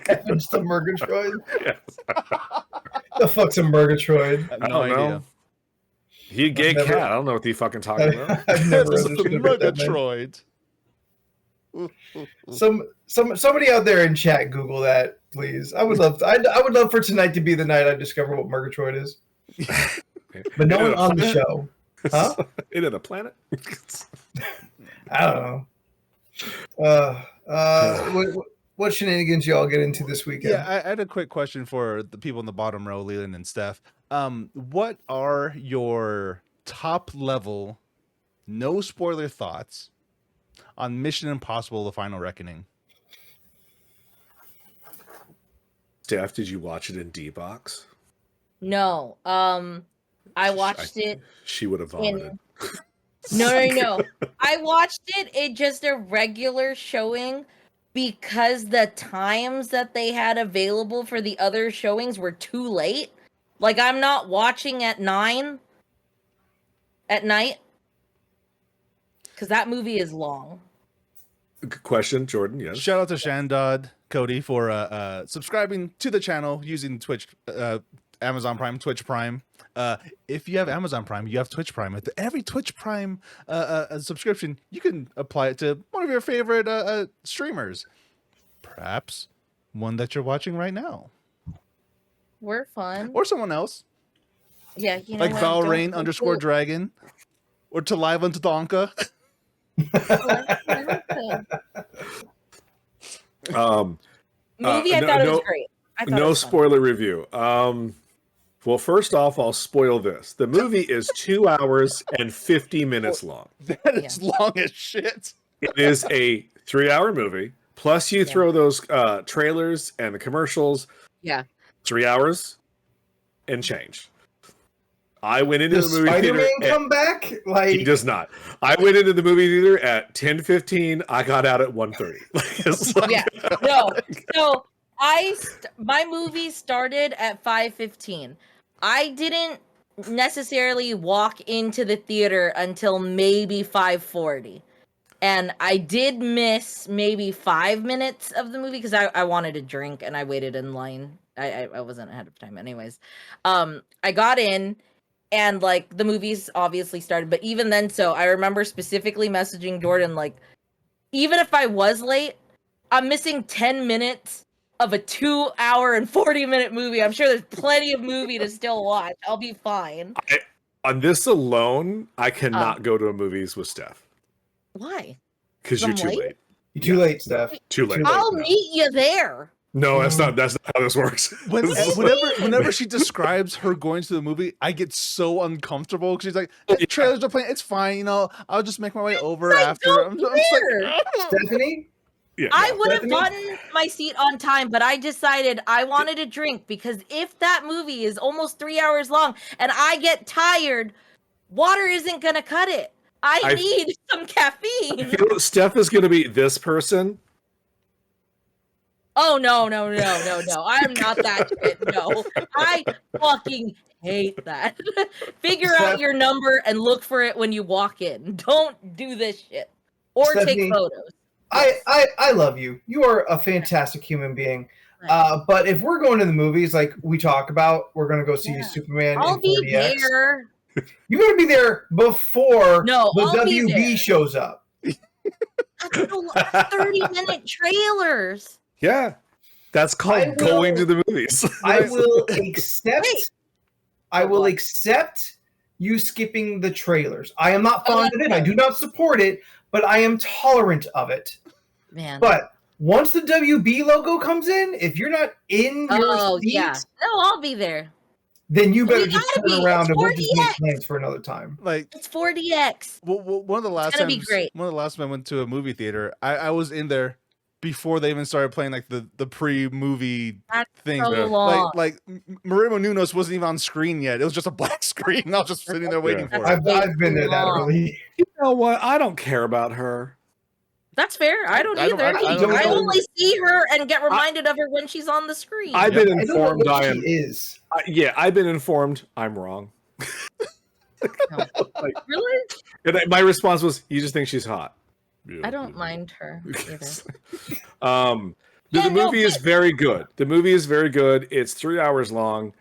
Happens to Murgatroyd? Yes. The fuck's a Murgatroyd? No don't know. idea. He a gay I've never- cat. I don't know what you fucking talking about. I've never This is understood what that meant. Murgatroyd. Somebody out there in chat, Google that, please. I would love. I would love for tonight to be the night I discover what Murgatroyd is. But no one on the show. Huh? Into the planet. I don't know. What shenanigans y'all get into this weekend? Yeah, I had a quick question for the people in the bottom row, Leland and Steph. What are your top level, no spoiler thoughts on Mission Impossible: The Final Reckoning? Steph, did you watch it in D-Box? No. I watched it. She would have vomited. No. I watched it in just a regular showing because the times that they had available for the other showings were too late. Like, I'm not watching at 9 at night because that movie is long. Good question, Jordan. Yes. Shout out to Shandod Cody for subscribing to the channel using Twitch, Amazon Prime, Twitch Prime. If you have Amazon Prime, you have Twitch Prime. With every Twitch Prime subscription, you can apply it to one of your favorite streamers. Perhaps one that you're watching right now. We're fun. Or someone else. Yeah, you know like what? Valrain _ Dragon. Or to Live unto Donka. Movie, I thought it was great. No spoiler review. Well, first off, I'll spoil this. The movie is 2 hours and 50 minutes long. That is long as shit. It is a 3-hour movie. Plus, you throw those trailers and the commercials. Yeah. 3 hours and change. I went into Does the movie Spider-Man theater. come back? Like He does not. I went into the movie theater at 10:15. I got out at 1:30. Yeah. No. So my movie started at 5:15. I didn't necessarily walk into the theater until maybe 5:40. And I did miss maybe 5 minutes of the movie because I wanted a drink and I waited in line. I wasn't ahead of time anyways. I got in and like the movies obviously started, but even then, so I remember specifically messaging Jordan, like, even if I was late, I'm missing 10 minutes of a 2 hour and 40-minute movie. I'm sure there's plenty of movie to still watch. I'll be fine. On this alone, I cannot go to movies with Steph. Why? Because you're I'm too late? late. you're too late, Steph. Too late. I'll meet you there. No, that's not how this works. Whenever she describes her going to the movie, I get so uncomfortable because she's like, the trailers are playing, it's fine, you know, I'll just make my way over after. I'm just like, Stephanie? Yeah, I would have Stephanie? gotten my seat on time, but I decided I wanted a drink because if that movie is almost 3 hours long and I get tired, water isn't going to cut it. I need some caffeine. Steph is going to be this person. Oh, no. I am not that shit. No. I fucking hate that. Figure out your number and look for it when you walk in. Don't do this shit. Or Stephanie, take photos. I love you. You are a fantastic human being. But if we're going to the movies, like we talk about, we're going to go see Superman I'll in be 4DX. there. You're going to be there before the I'll be WB there. shows up. That's 30-minute trailers. Yeah. That's called going to the movies. I will accept. I will accept you skipping the trailers. I am not fond of it. I do not support it, but I am tolerant of it. Man. But once the WB logo comes in, if you're not in your seat, no, I'll be there. then you better just gotta turn be. around It's and we'll just make 4DX. plans for another time. like It's 4DX. one of the last gonna be times, great. one of the last times I went to a movie theater, I was in there before they even started playing like the pre-movie That's thing. so long. Like Marimo Nunos wasn't even on screen yet. It was just a black screen. I was just sitting there waiting for it. I've been there that long. early. You know what? I don't care about her. That's fair. I don't either. I only see her and get reminded of her when she's on the screen. I've been I don't know informed what I she am. is. I've been informed I'm wrong. Really? And my response was, "You just think she's hot." I don't mind her either. The movie is very good. The movie is very good. It's 3 hours long.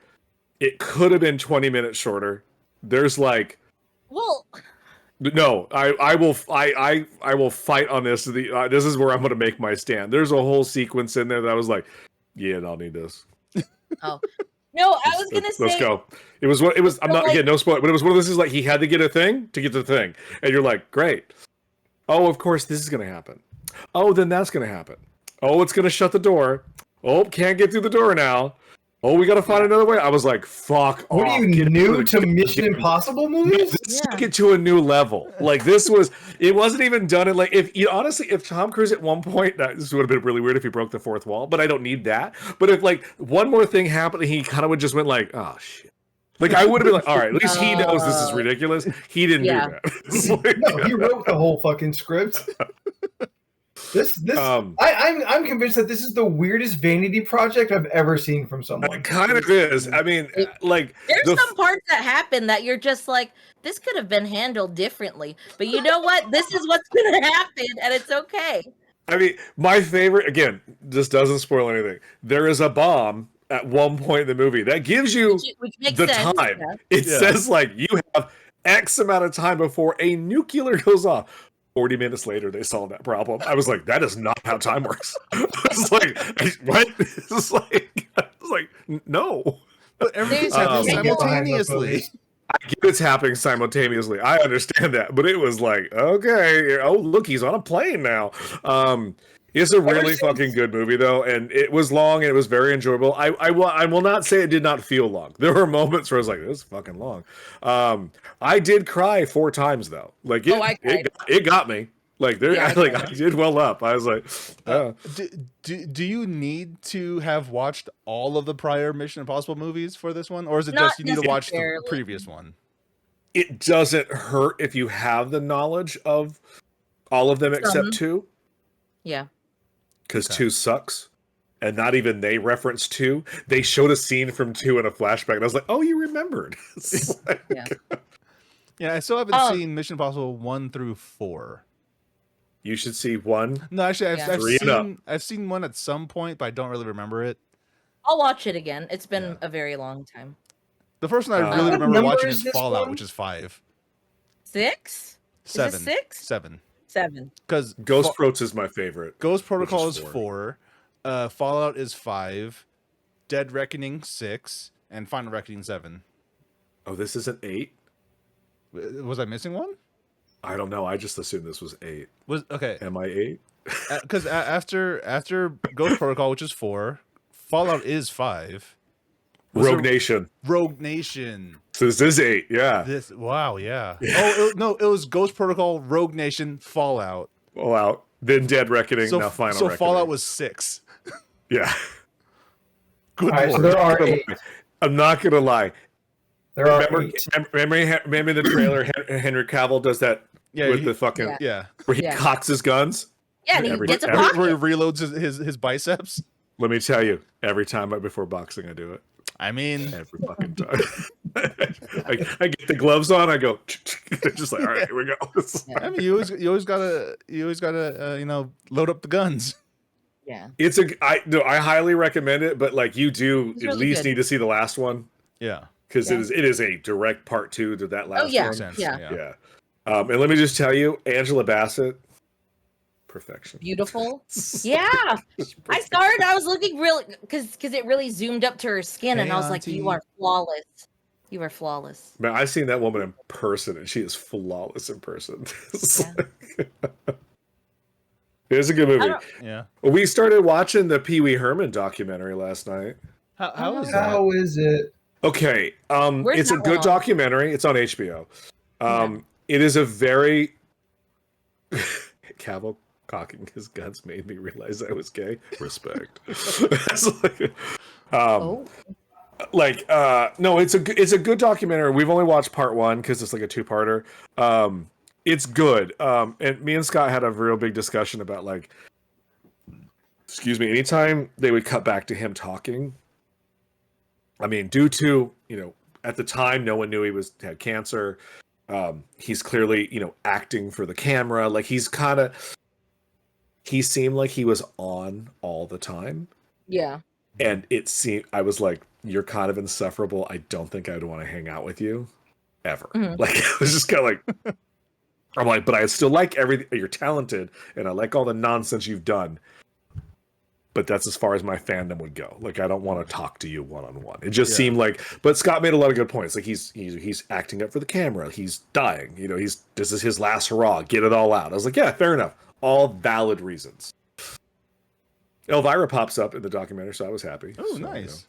It could have been 20 minutes shorter. There's like, Well, no, I will fight on this. This is where I'm going to make my stand. There's a whole sequence in there that I was like, yeah, I'll need this. oh. No, I was going to say. Let's go. It was what it was. I'm not again, no spoil, but it was one of those things like he had to get a thing to get the thing. And you're like, great. Oh, of course, this is going to happen. Oh, then that's gonna happen. Oh, it's gonna shut the door. Oh, can't get through the door now. Oh, we gotta find another way. I was like, "Fuck What off!" are you new to Mission Impossible movies? This took it to a new level. Like this was, it wasn't even done in like if you honestly, if Tom Cruise at one point, this would have been really weird if he broke the fourth wall. But I don't need that. But if like one more thing happened, he kind of would just went like, "Oh shit." Like I would have been like, all right, at least he knows this is ridiculous. He didn't do that. It's like, No, he wrote the whole fucking script. I'm convinced that this is the weirdest vanity project I've ever seen from someone. It kind of is. I mean, like there's some parts that happen that you're just like, this could have been handled differently. But you know what? This is what's gonna happen, and it's okay. I mean, my favorite, again, this doesn't spoil anything. There is a bomb at one point in the movie that gives you which makes the sense, time. yeah. It says like you have X amount of time before a nuclear goes off. 40 minutes later, they solved that problem. I was like, that is not how time works. It's like, what? It's like, no. But everything's happening simultaneously. I get it's happening simultaneously. I understand that, but it was like, okay, oh look, he's on a plane now. It's a really fucking good movie though, and it was long and it was very enjoyable. I will not say it did not feel long. There were moments where I was like, this is fucking long. I did cry 4 times though. Like it got me. Like there, I did well up. I was like, do you need to have watched all of the prior Mission Impossible movies for this one, or is it just you need to watch the previous one? It doesn't hurt if you have the knowledge of all of them except 2. Yeah. Because 2 sucks. And not even they referenced 2. They showed a scene from 2 in a flashback. And I was like, oh, you remembered. Like, yeah, I still haven't seen Mission Impossible 1 through 4. You should see 1. No, actually, I've seen 1 at some point, but I don't really remember it. I'll watch it again. It's been a very long time. The first one I really remember watching is Fallout, which is 5. 6? 7. Is it 6? 7. 7. Because Ghost Protes is my favorite. Ghost Protocol is 4. Fallout is 5. Dead Reckoning 6, and Final Reckoning 7. Oh, this isn't 8? Was I missing one? I don't know. I just assumed this was 8. Okay. Am I 8? Because after Ghost Protocol, which is 4, Fallout is 5. Rogue Nation. Rogue Nation. So this is 8, yeah. Yeah. It was Ghost Protocol, Rogue Nation, Fallout. Fallout, then Dead Reckoning, now Final Reckoning. So Fallout was 6. Yeah. Good Lord. So there are 8. I'm not gonna lie. There are remember the trailer? Henry Cavill does that with the fucking where he cocks his guns. Yeah, and he gets a pocket. Where he reloads his biceps. Let me tell you, every time right before boxing, I do it. I mean, every fucking time. I get the gloves on. I go just like, all right, here we go. I mean, you always gotta load up the guns. Yeah, I highly recommend it, but like you do at least need to see the last one. Yeah, because it is a direct part 2 to that last one. Yeah. And let me just tell you, Angela Bassett, perfection. Beautiful. Yeah. I was looking really because it really zoomed up to her skin, and I was like, you are flawless. You are flawless. Man, I've seen that woman in person, and she is flawless in person. It's a good movie. Yeah. We started watching the Pee Wee Herman documentary last night. How is that? How is it? Okay. It's a good documentary. It's on HBO. It is a very Cavill cocking his guns made me realize I was gay. Respect. No, it's a good documentary. We've only watched part 1 because it's like a 2-parter. It's good. And me and Scott had a real big discussion about like, excuse me, anytime they would cut back to him talking. I mean, due to, at the time, no one knew he had cancer. He's clearly, acting for the camera. Like he seemed like he was on all the time. Yeah. And I was like, you're kind of insufferable. I don't think I would want to hang out with you ever. Mm-hmm. Like, I was just kind of like, I'm like, but I still like everything. You're talented and I like all the nonsense you've done. But that's as far as my fandom would go. Like, I don't want to talk to you one-on-one. It just seemed like, but Scott made a lot of good points. Like he's acting up for the camera. He's dying. This is his last hurrah. Get it all out. I was like, yeah, fair enough. all valid reasons. Elvira pops up in the documentary, so I was happy. Oh, So, nice.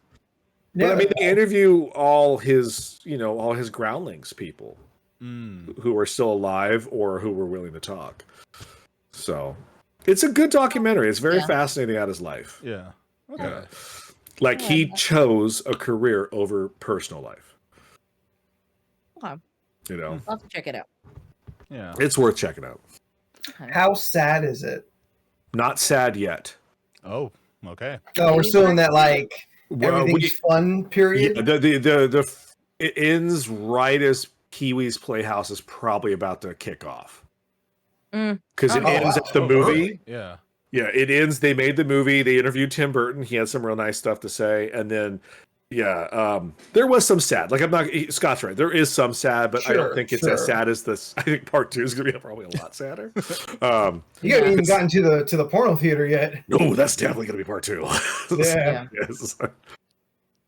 But I mean, they interview all his groundlings people who are still alive or who were willing to talk. So it's a good documentary. It's very fascinating about his life. Yeah. Okay. Yeah. Like he chose a career over personal life. Okay. You know, I'll have to check it out. Yeah. it's worth checking out. Okay. How sad is it? Not sad yet. Oh, okay. Oh, we're still in that like Well, everything's fun period. Yeah, it ends right as Pee-wee's Playhouse is probably about to kick off. Because it Oh, ends wow. at the movie. Yeah. Yeah, it ends. They made the movie. They interviewed Tim Burton. He had some real nice stuff to say. And then, there was some sad. Like, Scott's right. There is some sad, but I don't think it's as sad as this. I think part 2 is going to be probably a lot sadder. You haven't even gotten to the porno theater yet. Oh, that's definitely going to be part 2. Yeah. Yes.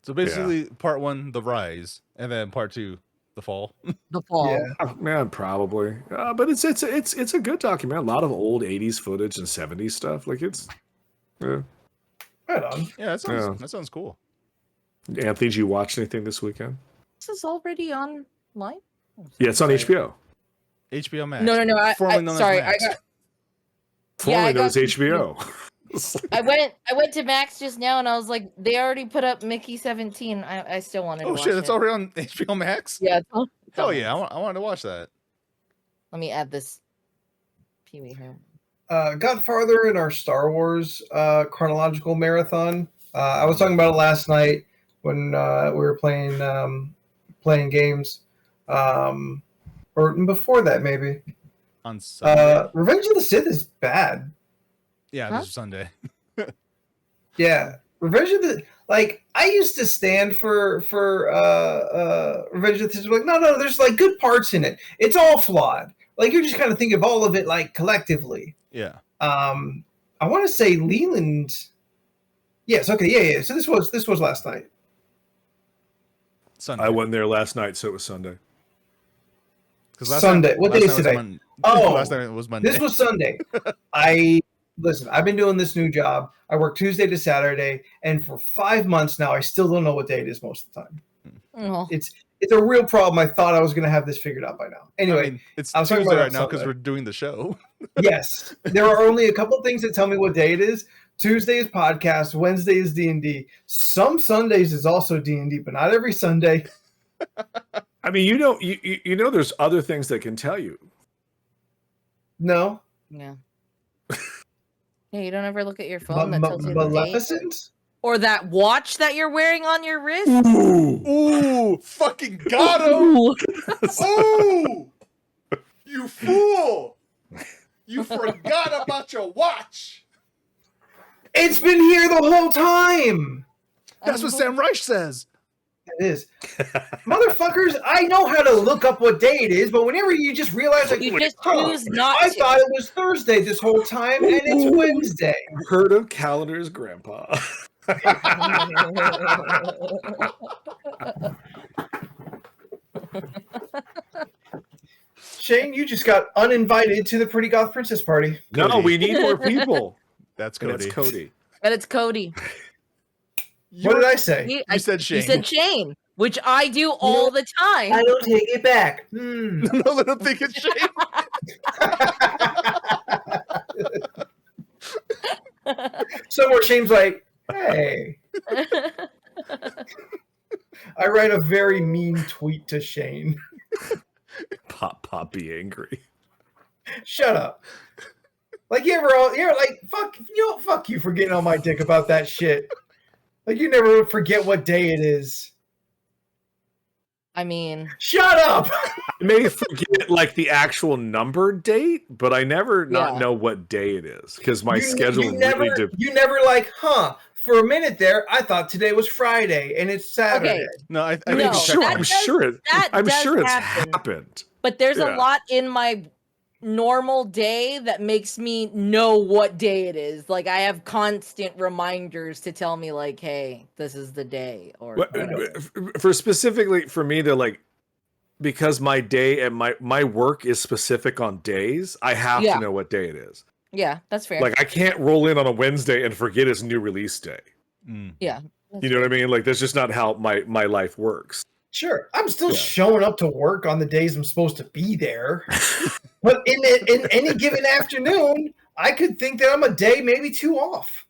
So basically, part 1, the rise, and then part 2, the fall. The fall. Yeah. Oh, man, probably. But it's a good documentary. A lot of old 80s footage and 70s stuff. Like it's Right on. Yeah, that sounds cool. Anthony, did you watch anything this weekend? This is already online? Yeah, it's on HBO. HBO Max. No. Formerly known Sorry, as Max. I got. Formerly known as got- HBO. I went to Max just now, and I was like, they already put up Mickey 17. I still wanted to Oh watch shit, it's it. already on HBO Max? Yeah. It's Oh on yeah, Max. I wanted to watch that. Let me add this. Pee-wee here. Got farther in our Star Wars chronological marathon. I was talking about it last night when we were playing games, or before that maybe. On Sunday. Revenge of the Sith is bad. Yeah, Huh? this is Sunday. Yeah, Revenge of the I used to stand for Revenge of the Sith. Like no, there's like good parts in it. It's all flawed. Like you're just kind of thinking of all of it like collectively. Yeah. I want to say Leland. Yes. Okay. Yeah. So this was last night. Sunday. Oh, I wasn't there last night, so it was Sunday. 'Cause last Sunday. night- What last day night is was today? Mon- Oh, last night it was Monday. This was Sunday. Listen. I've been doing this new job. I work Tuesday to Saturday, and for 5 months now, I still don't know what day it is most of the time. Oh. It's a real problem. I thought I was going to have this figured out by now. Anyway, I mean, it's I was talking Tuesday about right now because Sunday. we're doing the show. yes, there are only a couple of things that tell me what day it is. Tuesday is podcast. Wednesday is D&D. Some Sundays is also D&D, but not every Sunday. I mean, you know, there's other things that can tell you. No. Yeah. Yeah, you don't ever look at your phone that tells you the date? Maleficent? Or that watch that you're wearing on your wrist? Ooh, fucking got him! Ooh. Ooh, you fool! You forgot about your watch. It's been here the whole time. That's what Sam Reich says. It is. Motherfuckers, I know how to look up what day it is, but whenever you just realize, like, You just huh, choose not I to. thought it was Thursday this whole time, and it's Wednesday. Heard of Calendar's grandpa? Shane, you just got uninvited to the Pretty Goth Princess party. No, Cody. we need more people. That's And Cody. it's Cody. But it's Cody. What did I say? You said Shane. You said Shane, which I do all the time. I don't take it back. No, I don't think it's Shane. Somewhere Shane's like, hey. I write a very mean tweet to Shane. Pop, be angry. Shut up. Like you're like, fuck you for getting on my dick about that shit. Like you never forget what day it is. I mean, Shut up. I may forget like the actual number date, but I never not Yeah. know what day it is because my You- schedule you never, really did. you never like, huh? For a minute there, I thought today was Friday and it's Saturday. Okay. No, I I mean, No, sure, that I'm does- sure it. that I'm does sure it's happen. happened. but there's Yeah. a lot in my normal day that makes me know what day it is. Like I have constant reminders to tell me like, hey, this is the day or whatever. For specifically for me to like, because my day and my work is specific on days, I have Yeah. to know what day it is. Yeah, that's fair. Like I can't roll in on a Wednesday and forget it's new release day. Mm. Yeah. You know what I mean? Like that's just not how my life works. Sure, I'm still Yeah. showing up to work on the days I'm supposed to be there. But in any given afternoon, I could think that I'm a day, maybe two off.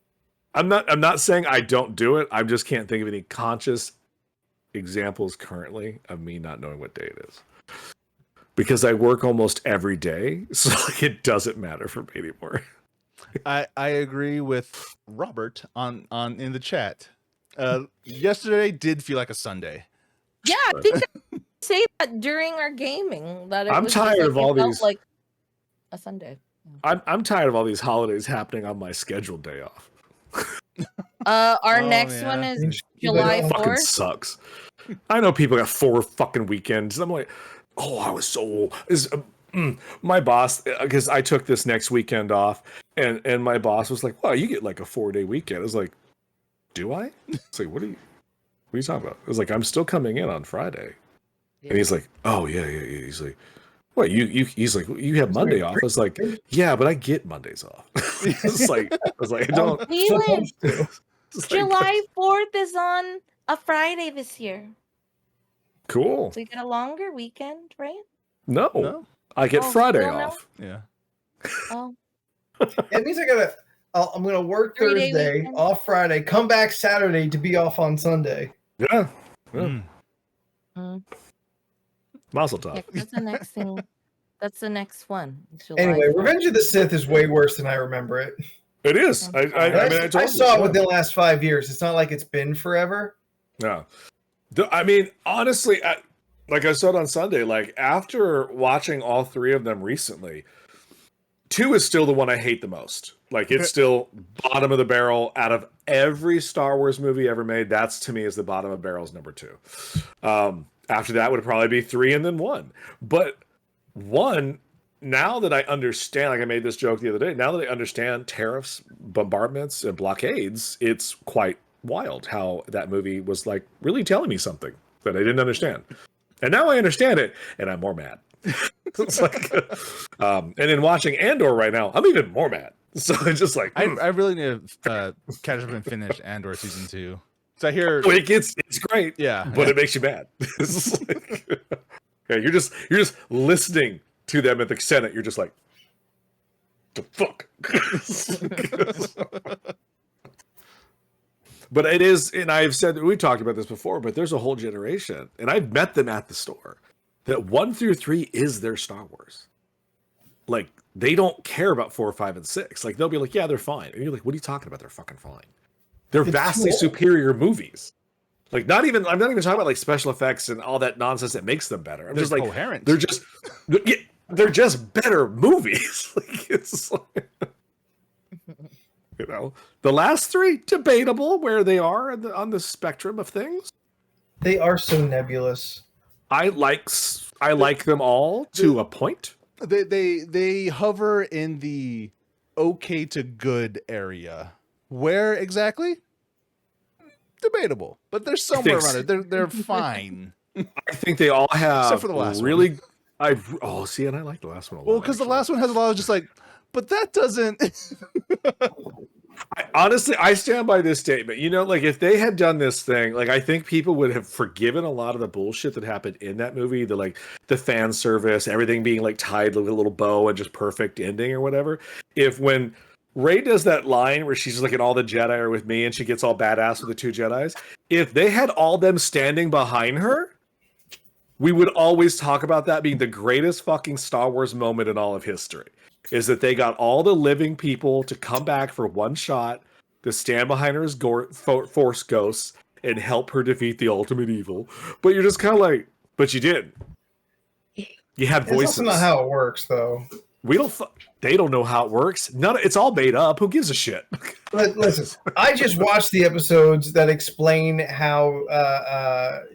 I'm not saying I don't do it. I just can't think of any conscious examples currently of me not knowing what day it is. Because I work almost every day, so like, it doesn't matter for me anymore. I agree with Robert on in the chat. Yesterday did feel like a Sunday. Yeah, I think they say that during our gaming. That it I'm was just tired like, of it all felt these- like a Sunday. I'm tired of all these holidays happening on my scheduled day off. Our Oh, next yeah. one is You July better- Fucking 4th. sucks. I know people got 4 fucking weekends. I'm like, oh, I was so my boss, because I took this next weekend off, and my boss was like, "Well, you get like a 4-day weekend." I was like, "Do I?" It's like, what are you talking about? I was like, "I'm still coming in on Friday," and he's like, "Oh yeah." He's like, "What he's like, you have Monday off?" I was like, "Yeah, but I get Mondays off." It's like, I was like, I don't. Leland, It's like, July 4th is on a Friday this year. cool. So you get a longer weekend, right? No, No? I get Oh, Friday still no? off. Yeah. Oh, It means I'm gonna work 3-day Thursday, weekend. off Friday, come back Saturday to be off on Sunday. Yeah, Mm. Mazel yeah, tov. 'cause that's the next thing. That's the next one. July Anyway, 4th. Revenge of the Sith is way worse than I remember it. It is. I mean, I told I you. saw it within the last 5 years. It's not like it's been forever. Yeah. I mean, honestly, like I said on Sunday, like after watching all 3 of them recently, 2 is still the one I hate the most. Like it's still bottom of the barrel out of every Star Wars movie ever made. That's to me is the bottom of barrel's number 2. After that would probably be 3 and then 1. But 1, now that I understand, like I made this joke the other day, now that I understand tariffs, bombardments, and blockades, it's quite wild how that movie was like really telling me something that I didn't understand. And now I understand it, and I'm more mad. It's like, and in watching Andor right now, I'm even more mad. So it's just like, I really need to catch up and finish Andor season 2. So I hear it's great, yeah, but it makes you mad. It's just like, yeah, you're just listening to them at the Senate. You're just like, the fuck. But it is, and I've said we talked about this before, but there's a whole generation, and I've met them at the store, that 1 through 3 is their Star Wars. Like they don't care about 4, 5, and 6. Like they'll be like, yeah, they're fine, and you're like, what are you talking about? They're fucking fine. They're vastly superior movies. Like I'm not even talking about like special effects and all that nonsense that makes them better. I'm just like, coherent. they're just better movies. Like it's like, you know, the last 3 debatable where they are on the spectrum of things. They are so nebulous. I like them all to a point. They hover in the okay to good area. Where exactly? Debatable, but they're somewhere around it. They're fine. I think they all have Except for the last really. And I like the last one a lot. Well, because the last one has a lot of just like, but that doesn't. Honestly, I stand by this statement. You know, like if they had done this thing, like I think people would have forgiven a lot of the bullshit that happened in that movie, the fan service, everything being like tied with a little bow and just perfect ending or whatever. If when Rey does that line where she's like, all the Jedi are with me, and she gets all badass with the 2 Jedis, if they had all them standing behind her, we would always talk about that being the greatest fucking Star Wars moment in all of history. Is that they got all the living people to come back for one shot, to stand behind her as Force ghosts and help her defeat the ultimate evil. But you're just kind of like, but you did. You had voices. That's not how it works, though. They don't know how it works. It's all made up. Who gives a shit? Listen, I just watched the episodes that explain how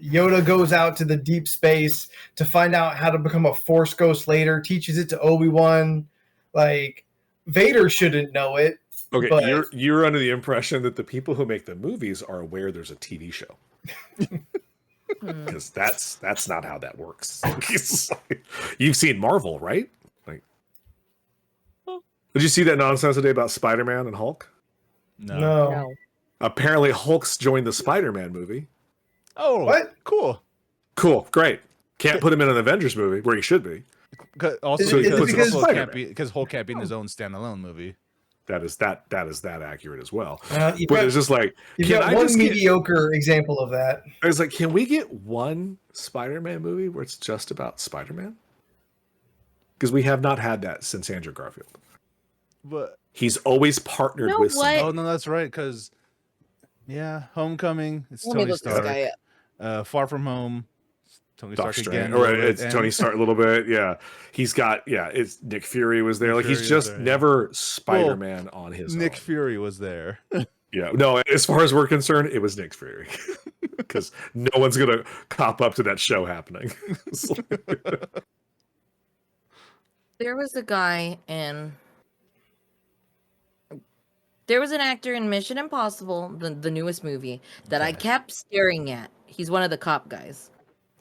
Yoda goes out to the deep space to find out how to become a Force ghost later, teaches it to Obi-Wan. Like, Vader shouldn't know it. Okay, but you're under the impression that the people who make the movies are aware there's a TV show. Because that's not how that works. You've seen Marvel, right? Like, Did you see that nonsense today about Spider-Man and Hulk? No. No. Apparently, Hulk's joined the Spider-Man movie. Oh, What? Cool. Cool, great. Can't put him in an Avengers movie where he should be. Also, Is it because Hulk Spider-Man? because Hulk can't be in his own standalone movie. That is that accurate as well. You've But got, it's just like, you've can got I one just get? mediocre example of that. I was like, can we get one Spider-Man movie where it's just about Spider-Man? Because we have not had that since Andrew Garfield. But He's always partnered You know with what? someone. oh no, that's right. Because Homecoming. It's Let me Tony look this Stark. guy up. Far From Home. Tony Doc Stark Strange, again. or a little bit, it's and- Tony Stark a little bit. Yeah, he's got. Yeah, it's Nick Fury was there. Nick Like Fury he's was just there, yeah. never Spider-Man on his Nick own. Fury was there. Yeah, no. As far as we're concerned, it was Nick Fury because no one's gonna cop up to that show happening. It's like- There was a guy in. There was an actor in Mission Impossible, the newest movie, that I Okay. kept staring at. He's one of the cop guys,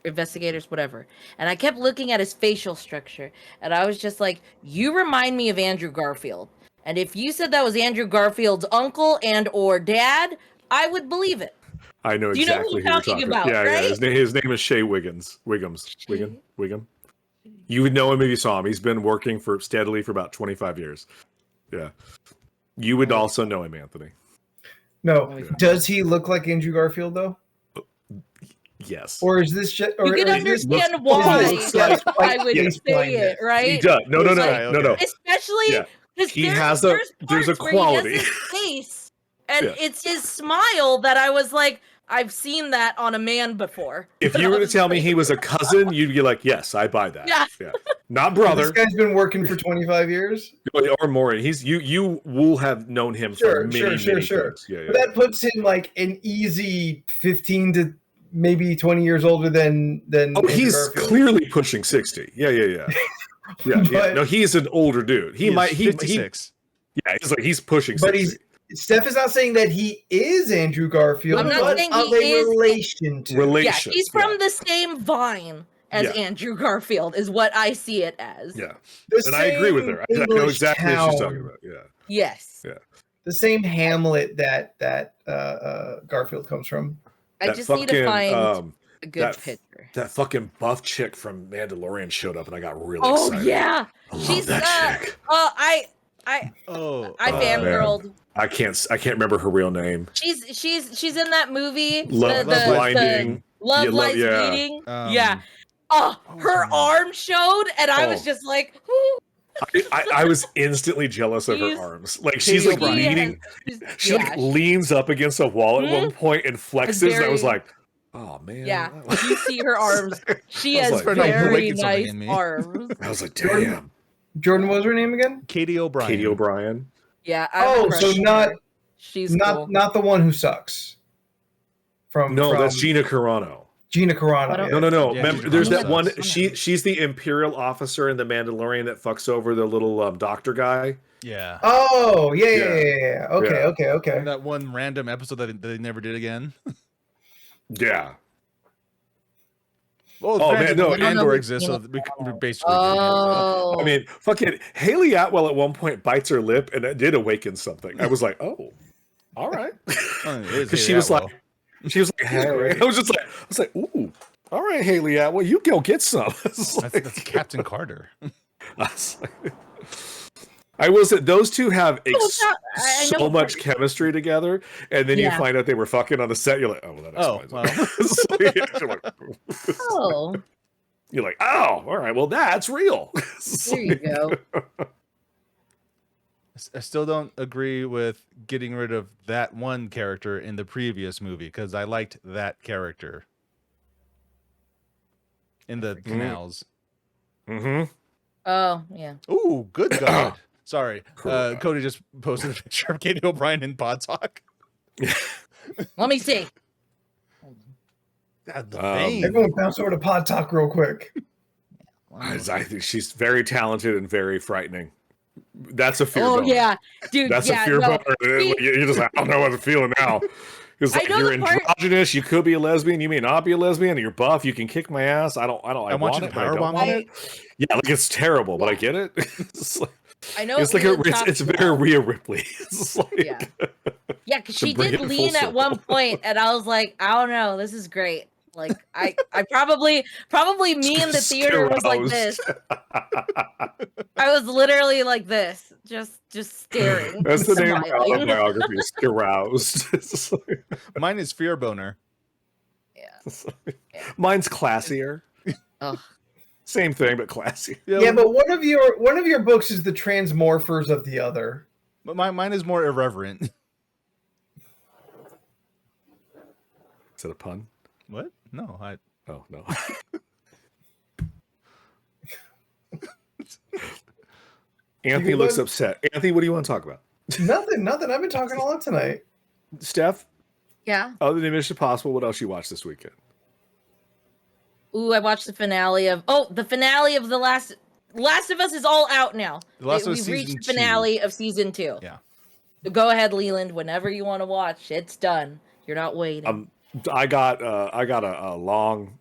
investigators, whatever. And I kept looking at his facial structure. And I was just like, you remind me of Andrew Garfield. And if you said that was Andrew Garfield's uncle and or dad, I would believe it. I know Do you know exactly who who I'm you're talking talking about, Yeah, yeah. right? His name is Shea Wiggins. Wiggum. You would know him if you saw him. He's been working steadily for about 25 years. Yeah. You would also know him, Anthony. No, Yeah. does he look like Andrew Garfield though, Yes. or is this just? Or, You can or is this- understand looks- why looks like I would face say blindness. it, right? He does. No. Okay. Especially Yeah. because He has there's a where he does quality. his face, and Yeah. it's his smile that I was like, I've seen that on a man before. If you were to tell me he was a cousin, you'd be like, yes, I buy that. Yeah. Not This brother guy's been working for 25 years. or more. You will have known him Sure, for many, sure. many things. Yeah, But that puts him like an easy 15 to maybe 20 years older than. Oh, Andrew he's Garfield. clearly pushing 60. Yeah. But- No, he's an older dude. He might. is He 56. yeah. He's pushing. But 60. Steph is not saying that he is Andrew Garfield, I'm not but saying of he a is- relation to. Yeah, relation. he's from the same vine as Yeah. Andrew Garfield, is what I see it as. Yeah, The and I agree with her. I same know English exactly what she's town, talking about. Yeah. Yes. The same Hamlet that Garfield comes from. I That just need to fucking, find a good that- picture. That fucking buff chick from Mandalorian showed up, and I got really Oh excited. yeah. I love She's that chick. I Oh, fangirled. I can't remember her real name. She's in that movie. Love Blinding. Love Yeah, Lies yeah. Bleeding. Um, Yeah. Oh, what was her her name? arm showed, and I was Oh. just like, "Whoo." I was instantly jealous of her She's- arms. Like she's Katie like O'Brien. leaning. She's- She like leans up against a wall at one point and flexes. And I was very- like, oh man. Yeah, you see her arms. She I was has like, very awakened something nice in me. arms. I was like, damn. Jordan, what was her name again? Katie O'Brien. Katie O'Brien. Yeah. I have Oh, a crush so on not- her. She's Not cool. not the one who sucks. From That's Gina Carano. Gina Carano. I don't- yeah. No. Yeah, Remember, Gina there's Carano that one. sucks. She's the Imperial officer in the Mandalorian that fucks over the little doctor guy. Yeah. Oh, yeah. Yeah. Okay. And that one random episode that they never did again. Yeah. Well, Oh, granted, man, no, Andor no, exists, so we basically. Oh. I mean, fucking Haley Atwell at one point bites her lip, and it did awaken something. I was like, oh, all right, because she was like, hey. I was like, ooh, all right, Haley Atwell, you go get some. that's Captain Carter. I will say those two have I know so what much part- chemistry together, and then you Yeah. find out they were fucking on the set. You're like, oh, well, that Oh, explains well. it. You're like, Oh, you're like, oh, all right, well, that's real. there you go. I still don't agree with getting rid of that one character in the previous movie because I liked that character in the canals. Mm-hmm. Oh, yeah. Ooh, good God. Sorry. Cool. Cody just posted a picture of Katie O'Brien in Pod Talk. Let me see. God, the Um, vein. Everyone bounce over to Pod Talk real quick. I think she's very talented and very frightening. That's a fear. Oh boner. yeah, dude. That's yeah, a fear no. boner. You're just like, I don't know what I'm feeling now. It's I like know you're the part- androgynous. You could be a lesbian. You may not be a lesbian. You're buff. You can kick my ass. I I want want you to it, but I don't powerbomb want me. it. Yeah, like it's terrible, but I get it. It's like, I know It's like Leland it's talks very about. Rhea Ripley. It's like, Yeah. Yeah, because To she bring did it full lean at one circle. point, and I was like, I don't know, this is great. Like I probably me in the theater was like this. I was literally like this, just staring. That's the name of my smiling. autobiography. Is aroused. It's like- Mine is fear boner. Yeah. it's like- Mine's classier. Ugh. Same thing, but classier. Yeah, but one of your books is the transmorphers of the other. But mine is more irreverent. Is that a pun? What? No, Oh no. Anthony You looks would- upset. Anthony, what do you want to talk about? Nothing. I've been talking a lot tonight. Steph, Yeah. other than Mission Impossible, what else you watched this weekend? Ooh, I watched the finale of the Last of Us is all out now. The Last of Us We've season reached the finale of season 2. Yeah. So go ahead, Leland, whenever you want to watch. It's done. You're not waiting. I got a long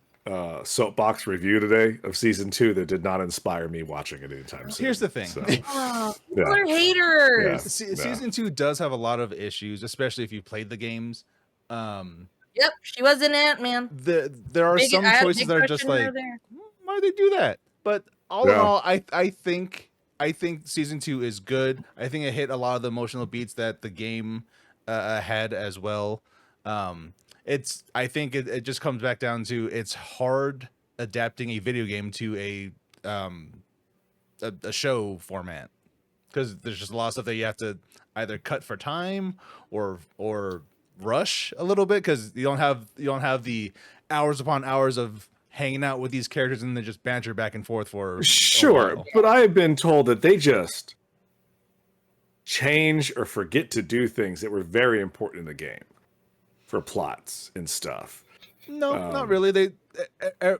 soapbox review today of season 2 that did not inspire me watching it anytime soon. Here's the thing. So, Oh, people yeah. are haters. Season 2 does have a lot of issues, especially if you played the games. Yep, she was in Ant-Man. There are some I had a choices big that are crush just on her like, there. why do they do that? But all in Yeah. all, I think season 2 is good. I think it hit a lot of the emotional beats that the game had as well. I think it just comes back down to it's hard adapting a video game to a show format, because there's just a lot of stuff that you have to either cut for time or rush a little bit, because you don't have the hours upon hours of hanging out with these characters and then just banter back and forth for Sure, a while. but I have been told that they just change or forget to do things that were very important in the game for plots and stuff. No, not really. They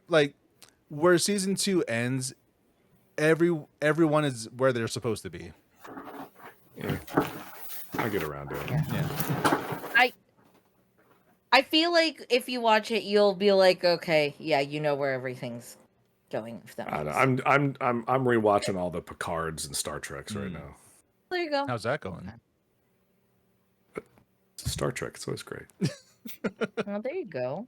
like where season 2 ends, everyone is where they're supposed to be. Yeah. I'll get around to it. Yeah. I feel like if you watch it, you'll be like, okay, yeah, you know where everything's going. If that I makes don't know. I'm rewatching all the Picards and Star Treks right now. There you go. How's that going? Star Trek, it's always great. Well, there you go.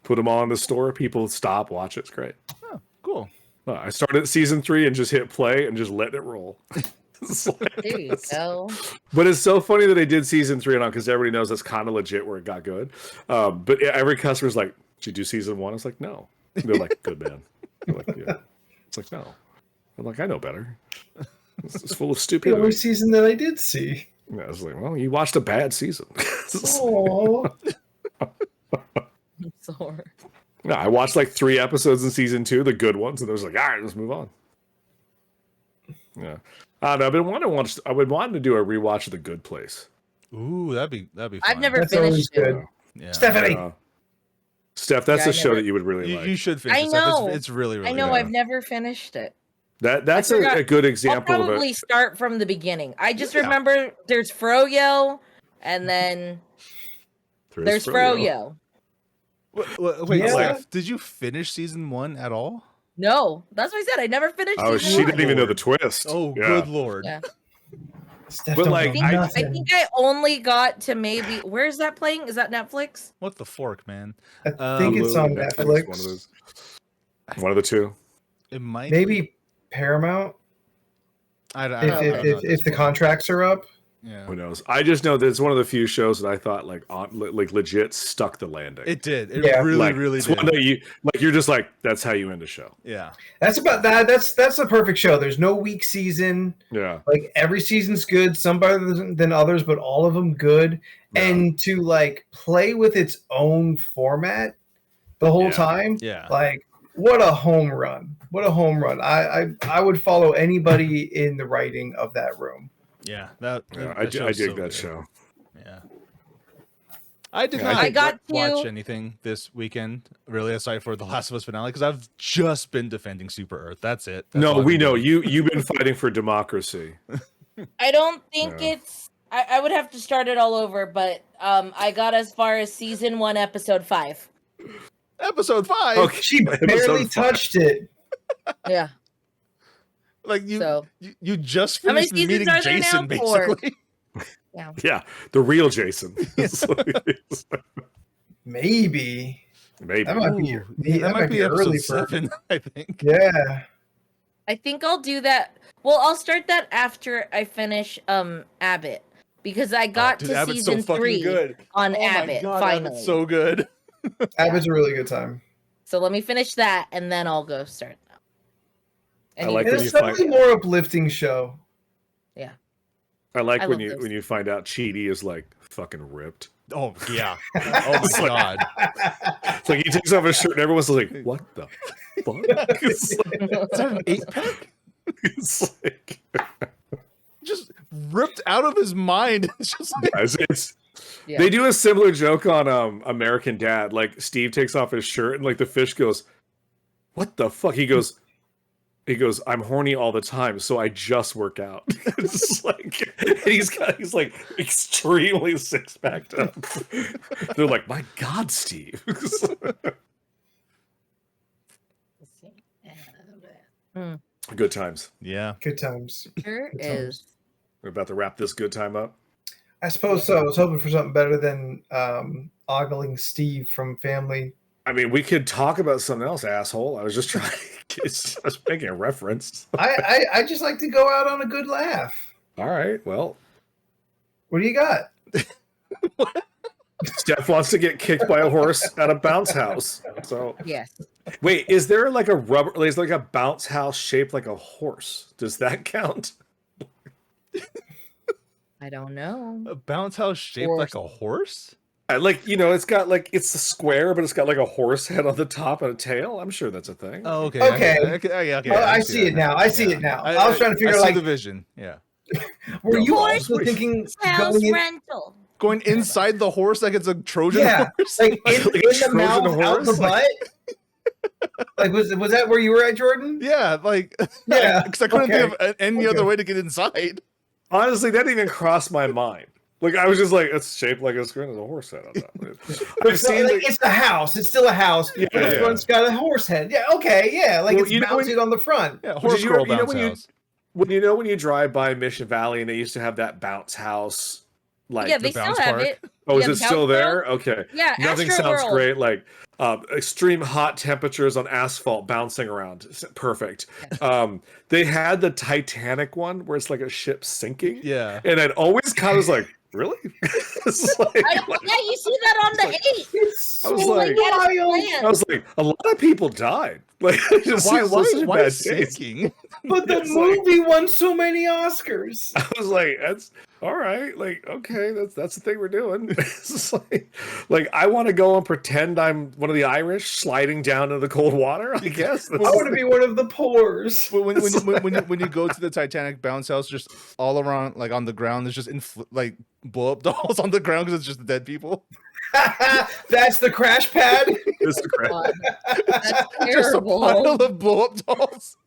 Put them all in the store, people stop, watch it. It's great. Oh, cool. I started season 3 and just hit play and just let it roll. It's like- There you go. But it's so funny that they did season 3 and on, because everybody knows that's kind of legit where it got good. But every customer's like, "Did you do season 1?" I was like, "No." And they're like, "Good, man." They're like, "Yeah." It's like, "No." I'm like, "I know better." It's full of The stupidity. only season that I did see. Yeah, I was like, "Well, you watched a bad season." Oh, I'm sorry. Yeah, I watched like 3 episodes in season 2, the good ones, and I was like, "All right, let's move on." Yeah, I don't know. I would want to do a rewatch of The Good Place. Ooh, that'd be fun. I've never that's always finished it. good. Yeah. Stephanie. Steph, that's Yeah, a I show never- that you would really You, like. you should finish I it, Steph. know. It's really I know. good. I've never finished it. That's I forgot- a good I'll example of probably it. start from the beginning. I just Yeah. remember there's Froyo, and then there's Froyo. Wait, Yeah. Steph, did you finish season 1 at all? No, that's what I said. I never finished. Oh, season she one. didn't even know the twist. Oh, Yeah. good lord. Yeah. Steph But, don't like, know I nothing. think I only got to maybe. Where's that playing? Is that Netflix? What the fork, man? I think it's on Netflix, Netflix. One of those. One of the two. It might Maybe Paramount I don't if- know at if this the point. contracts are up. Yeah. Who knows? I just know that it's one of the few shows that I thought like legit stuck the landing. It did. It Yeah. really, like, really it's did. one that you're just like, that's how you end a show. Yeah. That's about that. That's the perfect show. There's no weak season. Yeah. Like every season's good, some better than others, but all of them good. Yeah. And to like play with its own format the whole Yeah. time, Yeah. like what a home run! What a home run! I would follow anybody in the writing of that room. Yeah. That, Yeah, that I show's dig so that good. show. Yeah. I did Yeah, not I got watch to- anything this weekend, really, aside for the Last of Us finale, because I've just been defending Super Earth. That's it. That's all No, I've we been know doing. you've been fighting for democracy. I don't think Yeah. it's. I would have to start it all over, but I got as far as season 1, episode 5. Episode 5. Okay, She episode barely 5. touched it. Yeah. Like So you just how many finished seasons meeting are there Jason, now? 4. basically. Yeah. Yeah, the real Jason. Maybe Maybe. that might be. Ooh, yeah, that might be episode early for. 7, I think. Yeah. I think I'll do that. Well, I'll start that after I finish Abbott because I got Dude, to Abbott's so season fucking 3 good. on Oh my Abbott god, finally. Abbott's so good. Abbott's a really good time. So let me finish that and then I'll go start that. And I like And when it's you definitely more uplifting show. Yeah. I like I when love you those. when you find out Chidi is like fucking ripped. Oh yeah. Oh my god. It's like he takes off his shirt and everyone's like, "What the fuck?" It's like, Is that an 8-pack? it's like Just ripped out of his mind. It's just like, it's Yeah. They do a similar joke on American Dad. Like Steve takes off his shirt and like the fish goes, "What the fuck?" He goes, "I'm horny all the time, so I just work out." It's like and he's like extremely six-packed up. They're like, "My God, Steve." Good times. yeah. Good times. Sure Good is. We're about to wrap this good time up. I suppose so. I was hoping for something better than ogling Steve from Family. I mean, we could talk about something else, asshole. I was just trying. I was making a reference. I just like to go out on a good laugh. All right. Well, What do you got? Steph wants to get kicked by a horse at a bounce house. So Yes. wait, is there like a rubber? Is like a bounce house shaped like a horse? Does that count? I don't know. A bounce house shaped Horse. like a horse? Like it's got like it's a square, but it's got like a horse head on the top and a tail. I'm sure that's a thing. Oh, okay. Okay. Okay. Oh, I see it now. I see it now. I was trying to figure I out, see like, the vision. Yeah. were you Horse also thinking House going in, rental. Going inside the horse like it's a Trojan yeah, horse. like in, Like a in the Trojan mouth, out the horse? butt? Like was that where you were at, Jordan? Yeah, like Yeah, because I couldn't think okay. of any other way to get inside. Honestly, that didn't even cross my mind. Like I was just like, it's shaped like a screen with a horse head on top. But I've seen like, it's a house. It's still a house. Yeah, but the yeah. front's got a horse head. Yeah, okay, yeah. Like Well, it's you know when mounted on the front. Yeah, horse you girl know bounce when you- house. when you drive by Mission Valley and they used to have that bounce house. Like, Yeah, they still bounce have park? it. oh, is Yeah, it still Bounce there? Okay. Yeah, Nothing Astro sounds World. great. Like extreme hot temperatures on asphalt bouncing around. It's perfect. They had the Titanic one where it's like a ship sinking. Yeah. And I'd always kind of was like, really? It's like, Yeah, you see that on the 8. It's I so was like- wild. I was like, a lot of people died. Like, it just Why? seems Why? such a Why bad taste. sinking? But the It's like- movie won so many Oscars. I was like, that's all right. Like, okay, that's the thing we're doing. It's just like I want to go and pretend I'm one of the Irish sliding down into the cold water. I guess. I want to be one of the poors. When you go to the Titanic bounce house, just all around, like on the ground, there's just like blow up dolls on the ground because it's just dead people. That's the crash pad. It's great. God, that's Just a pile terrible. of blow up dolls.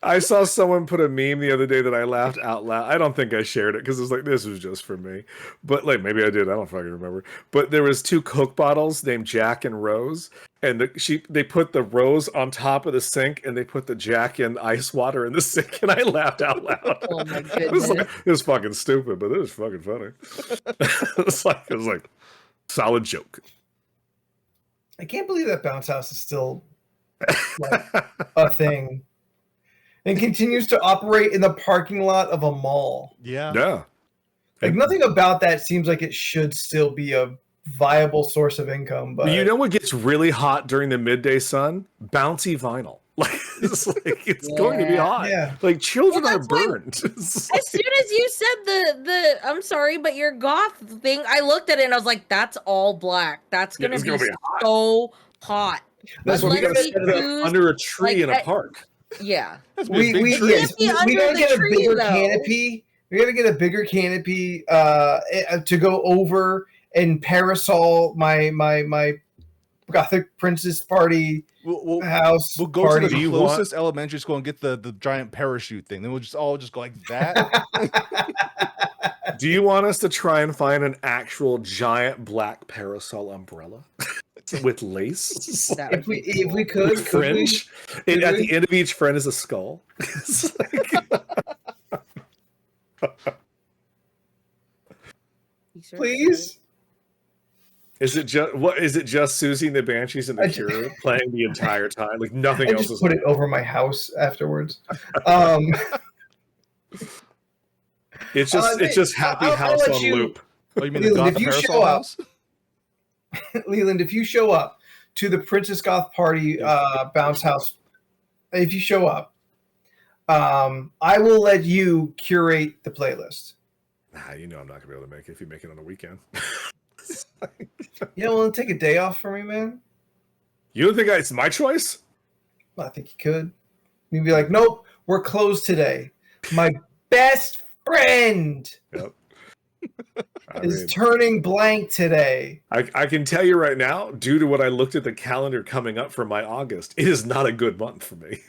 I saw someone put a meme the other day that I laughed out loud. I don't think I shared it because it's like this was just for me, but like maybe I did. I don't fucking remember. But there was 2 Coke bottles named Jack and Rose, and they put the Rose on top of the sink, and they put the Jack in ice water in the sink, and I laughed out loud. Oh my It was goodness. like it was fucking stupid, but it was fucking funny. it was like solid joke. I can't believe that bounce house is still like a thing and continues to operate in the parking lot of a mall. Yeah. Yeah. Like nothing about that seems like it should still be a viable source of income. But You know what gets really hot during the midday sun? Bouncy vinyl. Like it's going to be Yeah. hot. Yeah. Like children Well, are that's why- burned. It's As like- soon as you said the I'm sorry, but your goth thing, I looked at it and I was like, that's all black. That's Yeah, gonna it's be gonna be hot. so hot. That's what we Unless gotta we set it up use- under a tree like, in a park. Yeah. That's a big tree. yes, Can't be we under gotta the get a tree, bigger though. canopy. We gotta get a bigger canopy to go over and parasol my Gothic Princess party We'll house go party. to Do the you want- closest elementary school and get the giant parachute thing. Then we'll just all go like that. Do you want us to try and find an actual giant black parasol umbrella? with lace. That would If we be cool. could, With fringe. could At we? the end of each friend is a skull. It's like- Please. is it just Susie and the Banshees and the Cure playing the entire time? Like nothing I else just is put it over my house afterwards. it's just happy I'll house let on you- loop. Oh, you mean the Leland, Gotham if you Parasol show up- House? Leland, if you show up to the Princess Goth Party bounce house, if you show up, I will let you curate the playlist. Nah, you know I'm not gonna be able to make it if you make it on the weekend. Yeah, well, take a day off for me, man. You don't think it's my choice? I think you could. You'd be like, nope, we're closed today. My best friend Yep. I is mean, turning blank today. I can tell you right now, due to what I looked at the calendar coming up for my August, it is not a good month for me.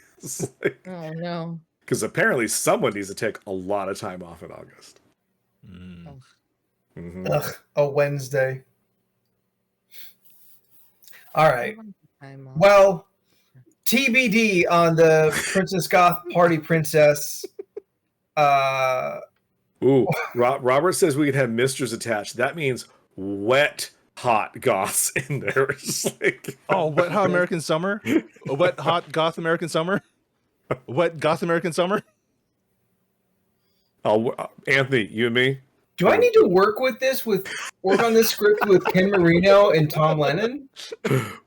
Oh no. Because apparently someone needs to take a lot of time off in August. Mm. Mhm. Ugh, a Wednesday. All right. Well, TBD on the Princess Goth Party Princess. Ooh, Robert says we can have misters attached. That means wet, hot goths in there. It's like, Oh, wet hot American summer? A wet hot goth American summer? Wet goth American summer? oh, Anthony, you and me. Do I need to work on this script with Ken Marino and Tom Lennon?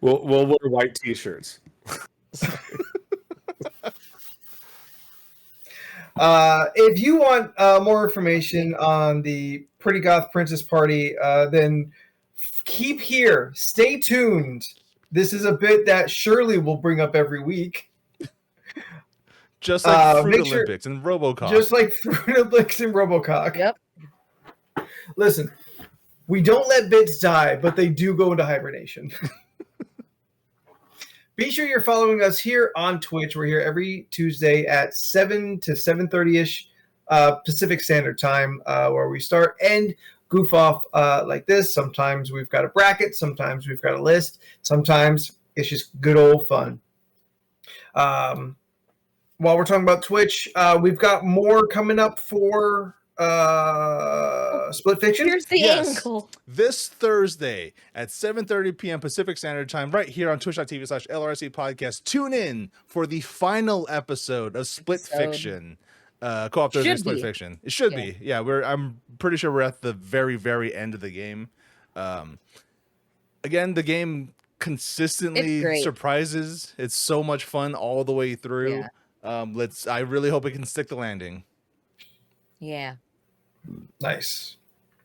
We'll wear white t-shirts. If you want more information on the Pretty Goth Princess Party, then keep here. Stay tuned. This is a bit that Shirley will bring up every week. Just like Fruit make sure- Olympics and RoboCop. Just like Fruit Olympics and Robocock. Yep. Listen, we don't let bits die, but they do go into hibernation. Be sure you're following us here on Twitch. We're here every Tuesday at 7 to 7:30ish Pacific Standard Time, where we start and goof off like this. Sometimes we've got a bracket. Sometimes we've got a list. Sometimes it's just good old fun. While we're talking about Twitch, we've got more coming up for Split Fiction. Here's the Yes. angle. This Thursday at 7:30 p.m. Pacific Standard Time, right here on twitch.tv/LRC podcast. Tune in for the final episode of Split Fiction. Co-op Thursday Should Split be. Fiction. It should Yeah. be. Yeah, I'm pretty sure we're at the very, very end of the game. Again, the game It's consistently great. surprises. It's so much fun all the way through. Yeah. I really hope it can stick the landing. Yeah. Nice.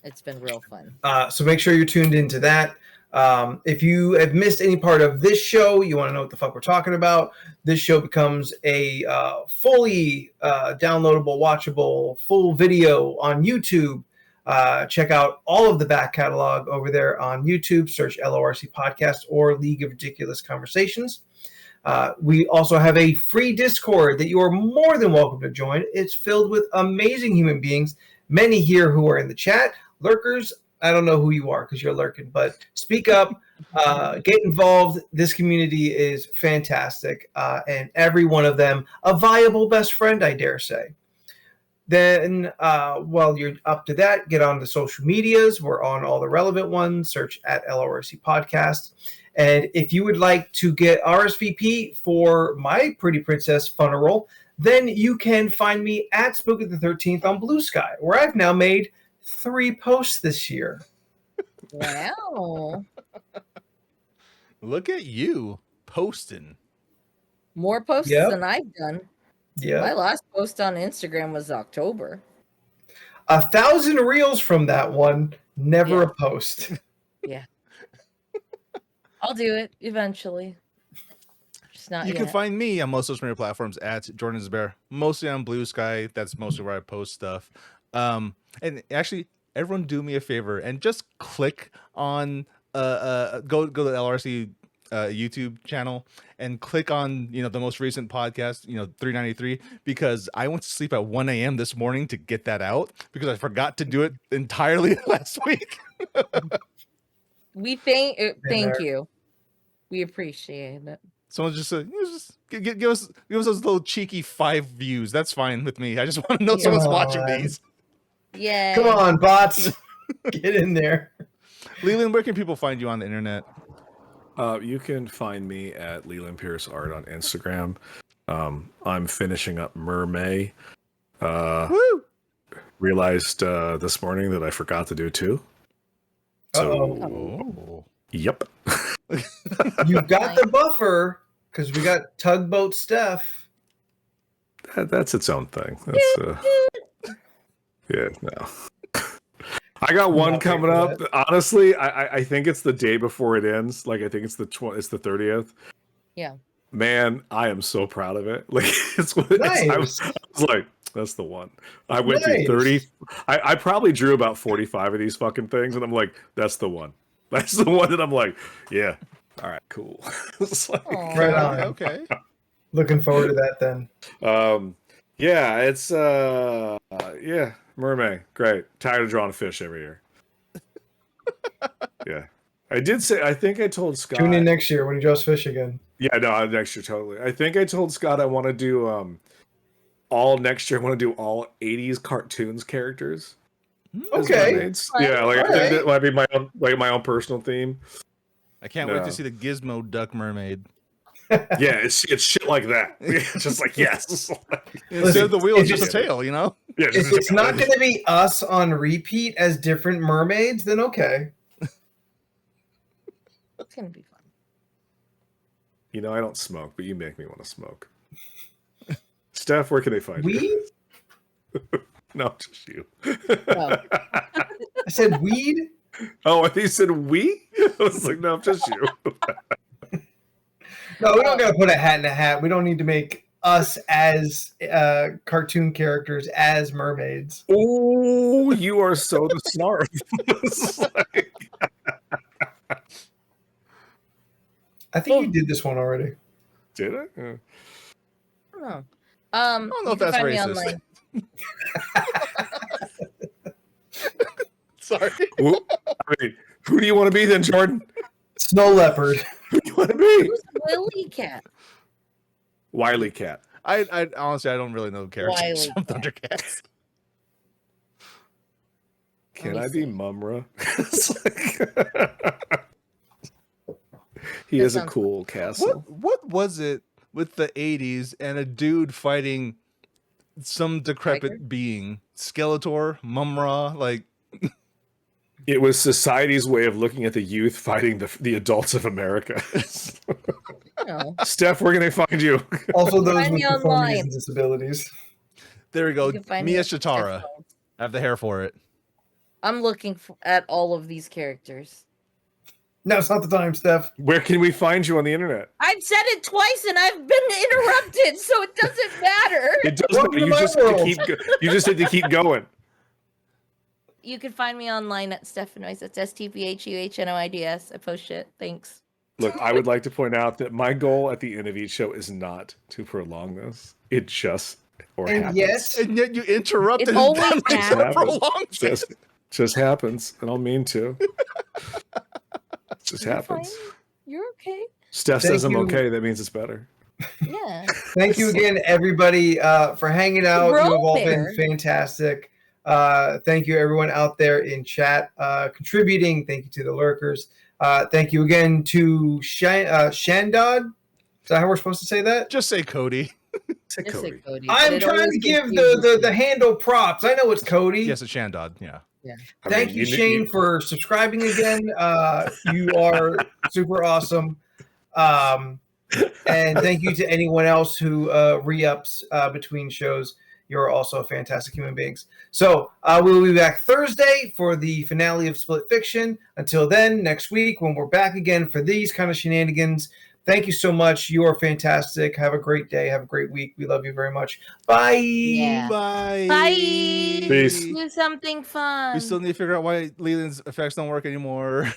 It's been real fun. So make sure you're tuned into that. If you have missed any part of this show, you want to know what the fuck we're talking about, this show becomes a fully downloadable, watchable, full video on YouTube. Check out all of the back catalog over there on YouTube. Search LORC Podcast or League of Ridiculous Conversations. We also have a free Discord that you are more than welcome to join. It's filled with amazing human beings, many here who are in the chat. Lurkers, I don't know who you are because you're lurking, but speak up, get involved. This community is fantastic, and every one of them a viable best friend, I dare say. Then, while you're up to that, get on the social medias. We're on all the relevant ones. Search at LORC Podcast. And if you would like to get RSVP for my Pretty Princess funeral, then you can find me at Spooky the 13th on Blue Sky, where I've now made 3 posts this year. Wow. Look at you posting. More posts Yep. than I've done. My Yeah. last post on Instagram was October. 1,000 reels from that one, never Yeah. a post. I'll do it eventually. Just not You yet. can find me on most social media platforms at Jordan's Bear, mostly on Blue Sky. That's mostly where I post stuff. And actually, everyone do me a favor and just click on go to the LRC YouTube channel and click on the most recent podcast, 393, because I went to sleep at 1 a.m. this morning to get that out because I forgot to do it entirely last week. We thank there. you. We appreciate it. Someone just said, give us those little cheeky 5 views. That's fine with me. I just want to know Yeah. someone's watching Come on. these. Yay. Come on, bots. Get in there. Leland, where can people find you on the internet? You can find me at Leland Pierce Art on Instagram. I'm finishing up Mermaid. Woo! Realized this morning that I forgot to do 2. So, Oh. yep. You got the buffer because we got Tugboat Steph. That's its own thing. That's yeah, no. I got one Not coming wait up. for Honestly, I think it's the day before it ends. Like I think it's the 30th. Yeah. Man, I am so proud of it. Like I was like, that's the one. I went through 30. I probably drew about 45 of these fucking things, and I'm like, that's the one. That's the one that I'm like, yeah. All right, cool. It's like, Right on. Okay. Looking forward to that then. yeah, it's yeah, Mermaid. Great. Tired of drawing fish every year. Yeah. I did say I think I told Scott. Tune in next year when he draws fish again. Yeah, no, next year totally. I think I told Scott I want to do all next year. I want to do all 80s cartoons characters. as Okay. mermaids. Yeah, like I think that might be my own personal theme. I can't wait to see the Gizmo Duck Mermaid. Yeah, it's shit like that. Just like yes. Instead of the wheel, it's just a just- tail, you know? Yeah, If it's not going to be us on repeat as different mermaids, then okay. It's gonna be fun. You know, I don't smoke, but you make me want to smoke. Steph, where can they find Weed? you? No, just you. No. I said weed? Oh, I think you said we? I was like, no, just you. No, we don't got to put a hat in a hat. We don't need to make us as cartoon characters as mermaids. Oh, you are so the snarf. It's like- I think you did this one already. Did I? I don't know. I don't know if that's racist. Sorry. Well, I mean, who do you want to be then, Jordan? Snow leopard. Who do you want to be? Who's Willy Cat? Wily Cat. I honestly, I don't really know the characters Wiley from Cat. Thundercats. Can me I be see. Mumra? It's like- He That has a sounds cool castle. What was it with the 80s and a dude fighting some decrepit Tiger? being? Skeletor, Mumra, like It was society's way of looking at the youth fighting the adults of America. No. Steph, where can they find you? Also those Find with me deformities online. and disabilities. there we go. You can find Mia me at Shatara. Steph. I have the hair for it. I'm looking at all of these characters. No, it's not the time, Steph. Where can we find you on the internet? I've said it twice and I've been interrupted, so it doesn't matter. It doesn't. Welcome to You my just have to world. keep. You just have to keep going. You can find me online at Stephanoids. That's STPHUHNOIDS. I post shit. Thanks. Look, I would like to point out that my goal at the end of each show is not to prolong this. It just And happens. yes, And yet you interrupted It always and happens. prolonged it. just happens. I don't mean to. It just You're happens. fine. You're okay. Steph Thank says I'm you. okay. That means it's better. Yeah. thank you again, everybody, for hanging out. You have all been Bear. fantastic. Thank you, everyone out there in chat contributing. Thank you to the lurkers. Thank you again to Shandod. Is that how we're supposed to say that? Just say Cody. Say Just say Cody. Cody, but I'm it trying always to give confuses the me. handle props. I know it's Cody. Yes, it's Shandod. Yeah. I Thank mean, you, Shane, for subscribing again. You are super awesome. And thank you to anyone else who re-ups between shows. You're also fantastic human beings. So we'll be back Thursday for the finale of Split Fiction. Until then, next week when we're back again for these kind of shenanigans. Thank you so much. You are fantastic. Have a great day. Have a great week. We love you very much. Bye. Yeah. Bye. Bye. Peace. Do something fun. We still need to figure out why Leland's effects don't work anymore.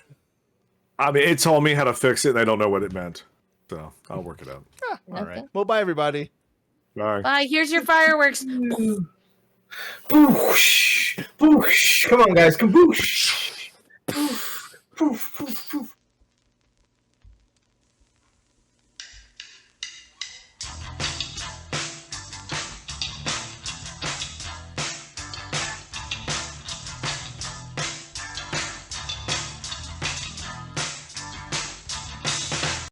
I mean, it told me how to fix it, and I don't know what it meant. So I'll work it out. All right. Okay. Well, bye, everybody. Bye. Bye. Here's your fireworks. Boosh. Boosh. Come on, guys. Kaboosh. Poof. Poof. Poof. Poof.